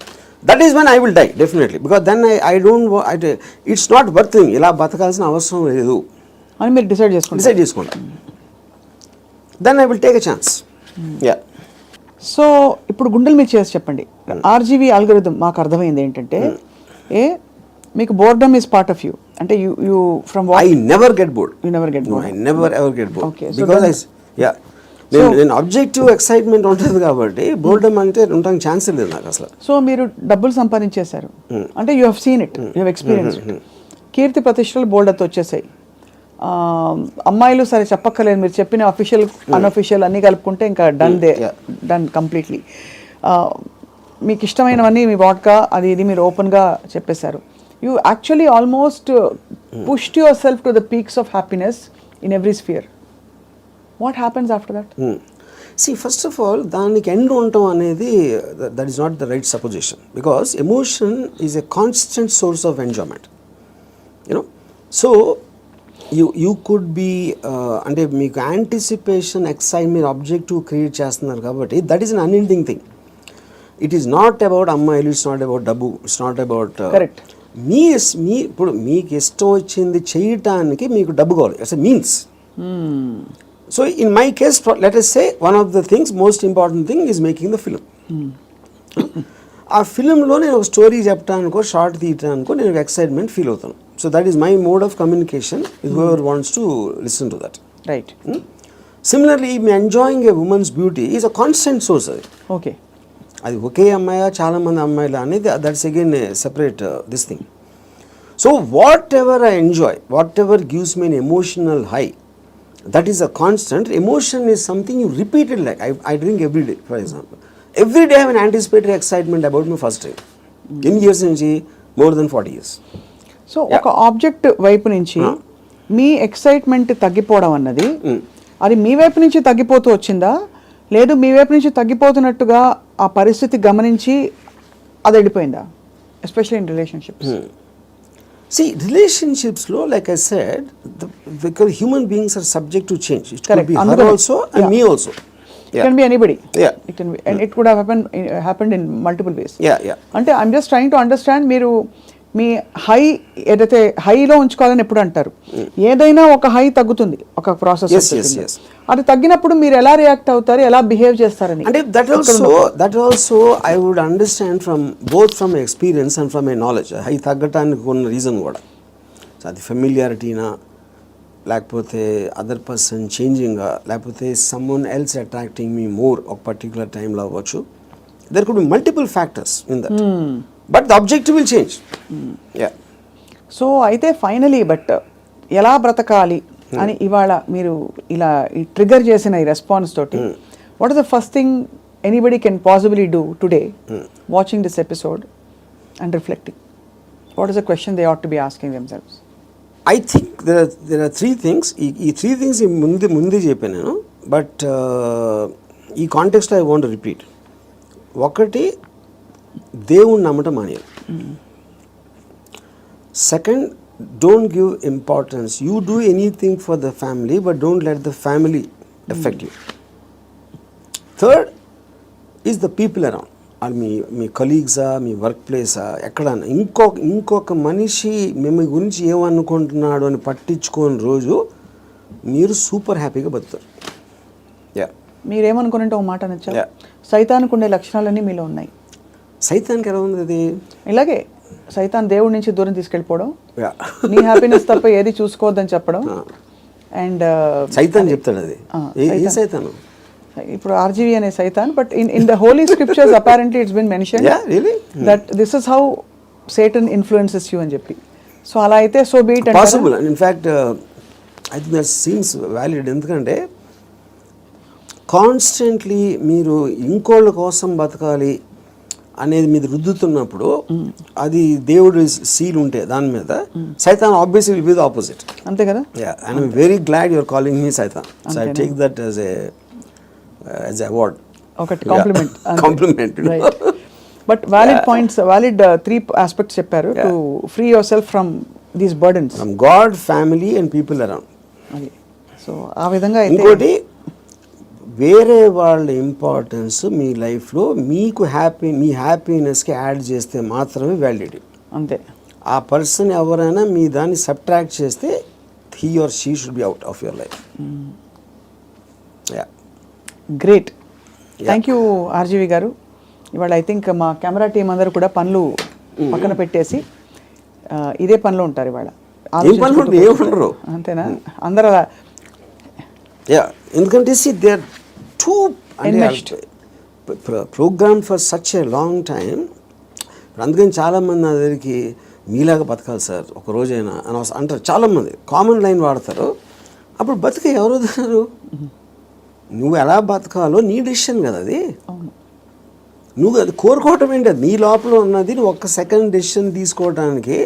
that is when I will die definitely, because then I don't it's not worthing, ఇలా బతకాల్సిన అవసరం లేదు అని మీరు డిసైడ్ చేసుకుంటా. Then I will take a chance. So ఇప్పుడు గుండెల మీద చేసి చెప్పండి, ఆర్జీవీ ఆల్గోరిథం మాకు అర్థమైంది ఏంటంటే, మీకు boredom is part of you, అంటే you from I never get bored. You never get bored. I never ever get bored. Because నేను ఆబ్జెక్టివ్ ఎక్సైట్మెంట్ ఉంటుంది కాబట్టి బోర్డమ్ అంటే ఉండడానికి ఛాన్స్ లేదు నాకు అసలు. సో మీరు డబ్బులు సంపాదించేశారు అంటే you have seen it, you have experience. కీర్తి ప్రతిష్టలు బోల్డర్తో వచ్చేసాయి, అమ్మాయిలు సరే చెప్పక్కర్లేదు, మీరు చెప్పిన అఫీషియల్ అన్అఫీషియల్ అన్నీ కలుపుకుంటే ఇంకా డన్ కంప్లీట్లీ. మీకు ఇష్టమైనవన్నీ మీ వాడ్కా అది ఇది మీరు ఓపెన్గా చెప్పేశారు. You actually almost pushed yourself to the peaks of happiness in every sphere. What happens after that? See, first of all, దానికి ఎండ్ ఉండటం అనేది that is not the right supposition, because emotion is a constant source of enjoyment, you know. So you could be అంటే మీకు anticipation excitement objective create చేస్తున్నారు కాబట్టి that is an unending thing. It is not about అమ్మాయిలు, it's not about డబ్బు, it's not about correct. మీ ఇప్పుడు మీకు ఇష్టం వచ్చింది చేయటానికి మీకు డబ్బు కావాలి, it's a means. So in my case, let us say one of the things, most important thing is making the film. ఆ ఫిలింలో నేను ఒక స్టోరీ చెప్పడానికో షార్ట్ తీయటానికో నేను ఎక్సైట్మెంట్ ఫీల్ అవుతాను. So that is my mode of communication with whoever wants to listen to that. Right. Similarly me enjoying A women's beauty is a constant source. అది okay, అది ఒకే అమ్మాయి చాలా మంది అమ్మాయిలు అనేది that's again separate this thing. So what ever I enjoy, what ever gives me N emotional high, that is a constant. Emotion is something you repeat it, like I drink every day, for example. Every day I have an anticipatory excitement about my first drink. Eన్ని years నుంచి? More than 40 years. So ఒక object వైపు నుంచి మీ excitement తగ్గిపోవడం అన్నది అది మీ వైపు నుంచి తగ్గిపోతూ వచ్చిందా, లేదు మీ వైపు నుంచి తగ్గిపోతున్నట్టుగా ఆ పరిస్థితి గమనించి అది వెళ్ళిపోయిందా? Especially in relationships. See, relationships lo, like I said, because human beings are subject to change. It could be her also and me also. It can be anybody. Yeah. It can be, and it could have happened in multiple ways. Yeah. అంటే I'm just trying to understand, మీరు మీ high ఏదైతే హైలో ఉంచుకోవాలని ఎప్పుడు అంటారు, ఏదైనా ఒక high తగ్గుతుంది ఒక ప్రాసెస్. Yes. అది తగ్గినప్పుడు మీరు ఎలా రియాక్ట్ అవుతారు, ఎలా బిహేవ్ చేస్తారని. అంటే that also I would understand from both from experience and from my knowledge. High తగ్గటానికి ఉన్న రీజన్ కూడా అది ఫెమిలియారిటీనా, లేకపోతే అదర్ పర్సన్ చేంజింగా, లేకపోతే someone else attracting me more ఒక పర్టికులర్ టైంలో అవ్వచ్చు. There could be multiple factors in that, but the objective will change. So అయితే ఫైనలీ బట్ ఎలా బ్రతకాలి అని ఇవాళ మీరు ఇలా ట్రిగర్ చేసిన ఈ రెస్పాన్స్ తోటి, what is the first thing anybody can possibly do today watching this episode and reflecting? What is the question they ought to be asking themselves? I think there are three things. ఈ three things ముందే చెప్పాను నేను, but ఈ కాంటెక్స్లో I want repeat. ఒకటి, దేవుణ్ణి నమ్మటం మానేయాలి. Second, don't give importance. You do anything for the family, but don't let the family affect you. Third is the people around. Or మీ కలీగ్సా, మీ వర్క్ ప్లేసా, ఎక్కడన్నా ఇంకొక మనిషి మేము గురించి ఏమనుకుంటున్నాడు అని పట్టించుకోని రోజు మీరు సూపర్ హ్యాపీగా బతుకుతారు. మీరేమనుకున్నట్టు ఒక మాట నచ్చా, సైతానికి ఉండే లక్షణాలన్నీ మీలో ఉన్నాయి. సైతానికి ఎలా ఉంది అది? ఇలాగే సైతాన్ దేవుడి నుంచి దూరం తీసుకెళ్ళిపోవడం, నీ హ్యాపీనెస్ తప్ప ఏది చూసుకోవద్దని చెప్పడం. అండ్ సైతాన్ చెప్తాడు అది. ఏ సైతాను? ఇప్పుడు ఆర్జీవి అనే సైతాన్, but in the holy scriptures apparently it's been mention that this is how Satan influences you అని చెప్పి. సో అలా అయితే so be it possible. In fact I think that seems valid. ఎందుకంటే కాన్స్టెంట్లీ మీరు ఇంకోళ్ళ కోసం బతకాలి అనేది మీద రుద్దుతున్నప్పుడు, అది దేవుడు సీల్ ఉంటే దాని మీద, సైతాన్ obviously will be the opposite. అంతే కదా? And I'm very glad your calling me సైతాన్. So I take that as a award, ఒకటి compliment. Compliment. But valid points, valid 3 aspects చెప్పారు to free yourself from these burdens. From God, family and people around. So ఆ విధంగా ఇంకోటి, వేరే వాళ్ళ importance మీ లైఫ్లో మీకు మీ హ్యాపీనెస్కి యాడ్ చేస్తే మాత్రమే వ్యాలిడిటీ. అంతే. ఆ పర్సన్ ఎవరైనా మీ దాన్ని సబ్ట్రాక్ట్ చేస్తే he or she should be out of your life. Great. Thank you RGV గారు. ఇవాళ ఐ థింక్ మా కెమెరా టీం అందరూ కూడా పనులు పక్కన పెట్టేసి ఇదే పనిలో ఉంటారు ఇవాళ. ఏమన్నారు అంతేనా? అందరూ అలా. ఎందుకంటే they are too program for such a long time. అందుకని చాలామంది నా దగ్గరికి మీలాగా బతకాలి సార్ ఒక రోజైనా అని అంటారు చాలామంది, కామన్ లైన్ వాడతారు. అప్పుడు బతికే ఎవరు వదిలేరు? నువ్వు ఎలా బతకాలో నీ డెసిషన్ కదా అది. నువ్వు అది కోరుకోవటం ఏంటి? అది నీ లోపల ఉన్నది. నువ్వు ఒక్క సెకండ్ డెసిషన్ తీసుకోవడానికి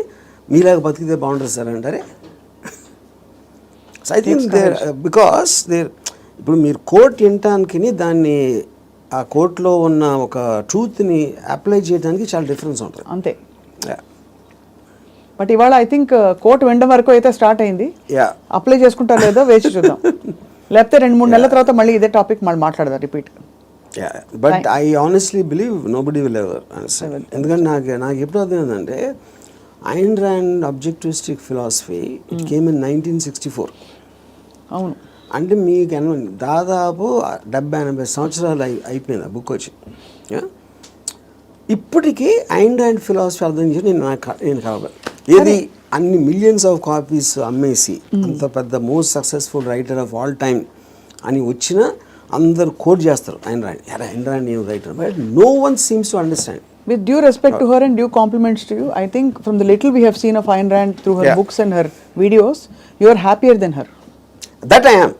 మీలాగా బతికితే బాగుంటుంది సార్ అంటారే. సో ఐ థింక్ బికాస్ ఇప్పుడు మీరు కోర్ట్ వినటానికి దాన్ని ఆ కోర్టులో ఉన్న ఒక ట్రూత్ని అప్లై చేయడానికి చాలా డిఫరెన్స్ ఉంటుంది అంతే. బట్ ఇవాళ ఐ థింక్ కోర్టు వినడం వరకు అయితే స్టార్ట్ అయింది. అప్లై చేసుకుంటారో లేదో వేచి చూద్దాం. లేకపోతే 2-3 నెలల తర్వాత మళ్ళీ ఇదే టాపిక్ మళ్ళీ మాట్లాడదాం repeat. But I honestly believe nobody will ever understand. ఎందుకంటే నాకు ఎప్పుడు అర్థమైందంటే Ayn Rand objectivistic philosophy it came in 1964. అవును. అంటే మీకు దాదాపు 70-80 సంవత్సరాలు అయిపోయింది ఆ బుక్ వచ్చి. ఇప్పటికీ ఐన్ ర్యాండ్ ఫిలాసఫీ అర్థం చేసి నేను కావాలి ఏది అన్ని మిలియన్స్ ఆఫ్ కాపీస్ అమ్మేసి అంత పెద్ద most successful writer of all time అని వచ్చిన అందరు కోట్ చేస్తారు ఐన్ ర్యాండ్ నేను writer, but no one seems to understand. With due respect to her and due compliments to you, I think from the little we have seen of Ayn Rand through her books and her videos, you are happier than her. That I am.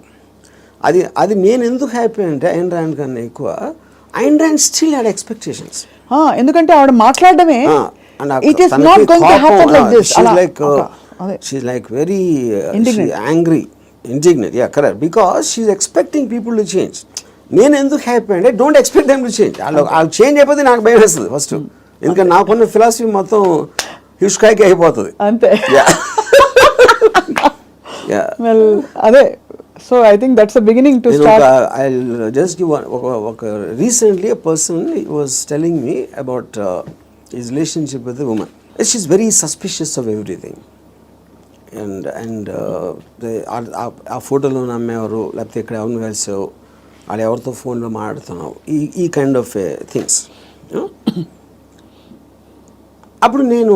అది నేను ఎందుకు happy అంటే Ayn Rand కన్నా ఎక్కువ Ayn Rand still had expectations. ఎందుకంటే ఆవిడ మాట్లాడడమే it is not going to happen like this. She's like very angry, indignant. Yeah, correct. Because she's expecting people to change. నేను ఎందుకు హ్యాపీ అంటే don't expect them to change. వాళ్ళు change అయిపోతే నాకు భయం వేస్తుంది ఫస్ట్. ఎందుకంటే నాకున్న ఫిలాసఫీ మొత్తం హిస్కాయికి అయిపోతుంది అంతే. వెల్ అదే. So I think that's the beginning to start. I just give ఒక recently a person was telling me about his relationship with a woman. She's very suspicious of everything. And ఆ ఫోటోలో నమ్మేవారు లేకపోతే ఇక్కడ ఎవరిని కలిసావు, వాళ్ళు ఎవరితో ఫోన్లో మాట్లాడుతున్నావు, ఈ కైండ్ ఆఫ్ థింగ్స్. అప్పుడు నేను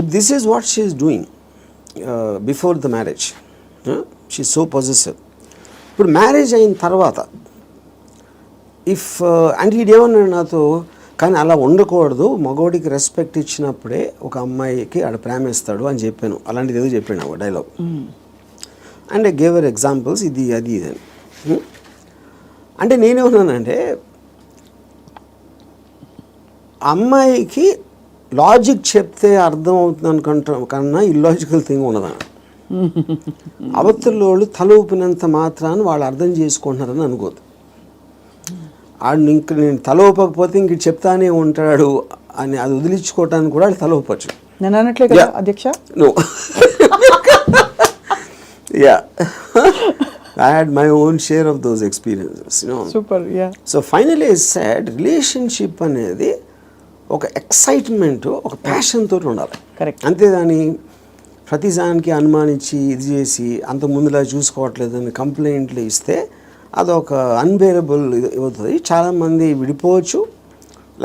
if this is what she is doing before the marriage, she so possessive. ఇప్పుడు మ్యారేజ్ అయిన తర్వాత అంటే ఇదేమన్నాడు నాతో, కానీ అలా ఉండకూడదు, మగవాడికి రెస్పెక్ట్ ఇచ్చినప్పుడే ఒక అమ్మాయికి ఆడ ప్రేమిస్తాడు అని చెప్పాను. అలాంటిది ఏదో చెప్పాను ఒక dialogue. And I gave our examples, ఇది అది ఇదని. అంటే నేనేమన్నానంటే అమ్మాయికి లాజిక్ చెప్తే అర్థం అవుతుంది అనుకుంటాం కన్నా ఇల్లాజికల్ థింగ్ ఉండదని. అవతల వాళ్ళు తల ఊపినంత మాత్రాన్ని వాళ్ళు అర్థం చేసుకుంటున్నారని అనుకోదు. ఆడు ఇంక నేను తల ఊపకపోతే ఇంక చెప్తానే ఉంటాడు అని అది వదిలించుకోవటానికి కూడా తల ఊపచ్చు. నేను అనట్లే కదా అధ్యక్ష. No. Yeah. I had my own share of those experiences, you know. Super, yeah. So finally I said relationship అనేది ఒక ఎక్సైట్మెంట్, ఒక ప్యాషన్ తోటి ఉండాలి. కరెక్ట్. అంతేగాని ప్రతిదానికి అనుమానించి ఇది చేసి అంత ముందులా చూసుకోవట్లేదని కంప్లైంట్లు ఇస్తే అదొక అన్బేరబుల్ అవుతుంది. చాలామంది విడిపోవచ్చు,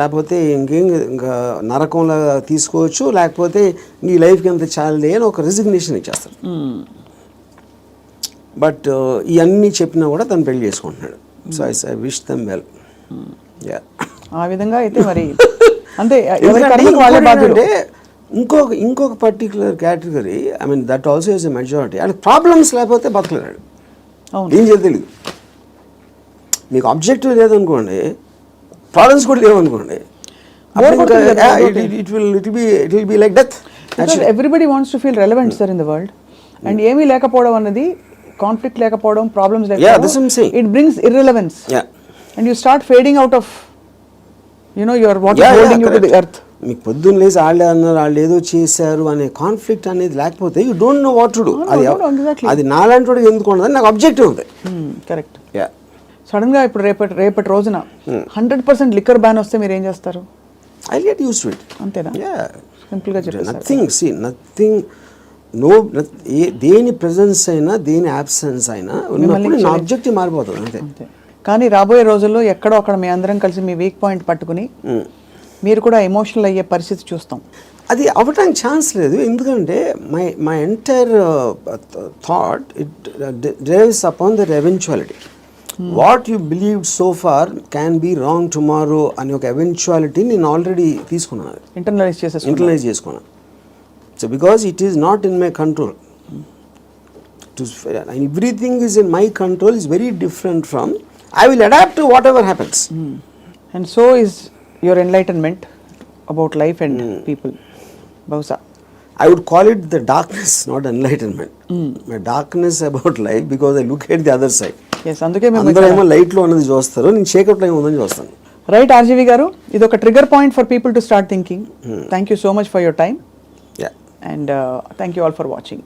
లేకపోతే ఇంకా నరకంలా తీసుకోవచ్చు, లేకపోతే నీ లైఫ్కి ఎంత చాలే అని ఒక రిజిగ్నేషన్ ఇచ్చేస్తారు. బట్ ఇవన్నీ చెప్పినా కూడా తను పెళ్లి చేసుకుంటున్నాడు. So I wish them well. ఆ విధంగా అయితే మరి అంటే ఇంకొక particular category, I mean that also is a majority. అంటే ప్రాబ్లమ్స్ లేకపోతే బతకలేడు, ఏం చేయాలి తెలియదు. మీకు ఆబ్జెక్టివ్ లేదనుకోండి, ప్రాబ్లమ్స్ కూడా లేవనుకోండి, it will be like death. Everybody wants to feel relevant sir in the world. And ఏమీ లేకపోవడం అన్నది, కాన్ఫ్లిక్ట్ లేకపోవడం, ప్రాబ్లమ్స్ లేకపోవడం, it brings irrelevance. And you start fading out of your what is holding you to the earth. మీకు పొద్దున్న లేసి వాళ్ళే అన్నారు, వాళ్ళు ఏదో చేశారు అనే కాన్ఫ్లిక్ట్ అనేది లేకపోతే you don't know what to do. అది నాలాంటి వాడు ఎందుకు ఉండదు, నాకు ఆబ్జెక్టివ్ ఉంది. కరెక్ట్. సడన్ గా ఇప్పుడు రేపటి రోజున 100% లిక్కర్ బ్యాన్ వస్తే మీరు ఏం చేస్తారు? I get used to it. అంతేనా? సింపుల్ గా చెప్పండి. నథింగ్ దేని ప్రెజెన్స్ అయినా దేని అబ్సెన్స్ అయినా ఉన్నప్పుడు నా ఆబ్జెక్టివ్ మారిపోతుంది అంతే. కానీ రాబోయే రోజుల్లో ఎక్కడో అక్కడ మీ అందరం కలిసి మీ వీక్ పాయింట్ పట్టుకుని మీరు కూడా ఎమోషనల్ అయ్యే పరిస్థితి చూస్తాం. అది అవ్వటానికి ఛాన్స్ లేదు. ఎందుకంటే my entire thought it drives upon that eventuality. What you believed so far can be wrong tomorrow అనే ఒక ఎవెన్చువాలిటీ నేను ఆల్రెడీ తీసుకున్నాను, ఇంటర్నలైజ్ చేసేసుకుంటారు. ఇంటర్నలైజ్ చేసుకున్నాను. So because it is not in my control, everything is in my control is very different from I will adapt to whatever happens. And so is your enlightenment about life and people. బహుశా I would call it the darkness, not enlightenment. My darkness about life because I look at the other side. Yes, అందుకే మేము అందరూ ఏమో లైట్లో ఉన్నది చూస్తారు, నేను చీకట్లో ఏముందని చూస్తాను. రైట్ ఆర్జీవి గారు, ఇది ఒక trigger point for people to start thinking. Thank you so much for your time Yeah. And thank you all for watching.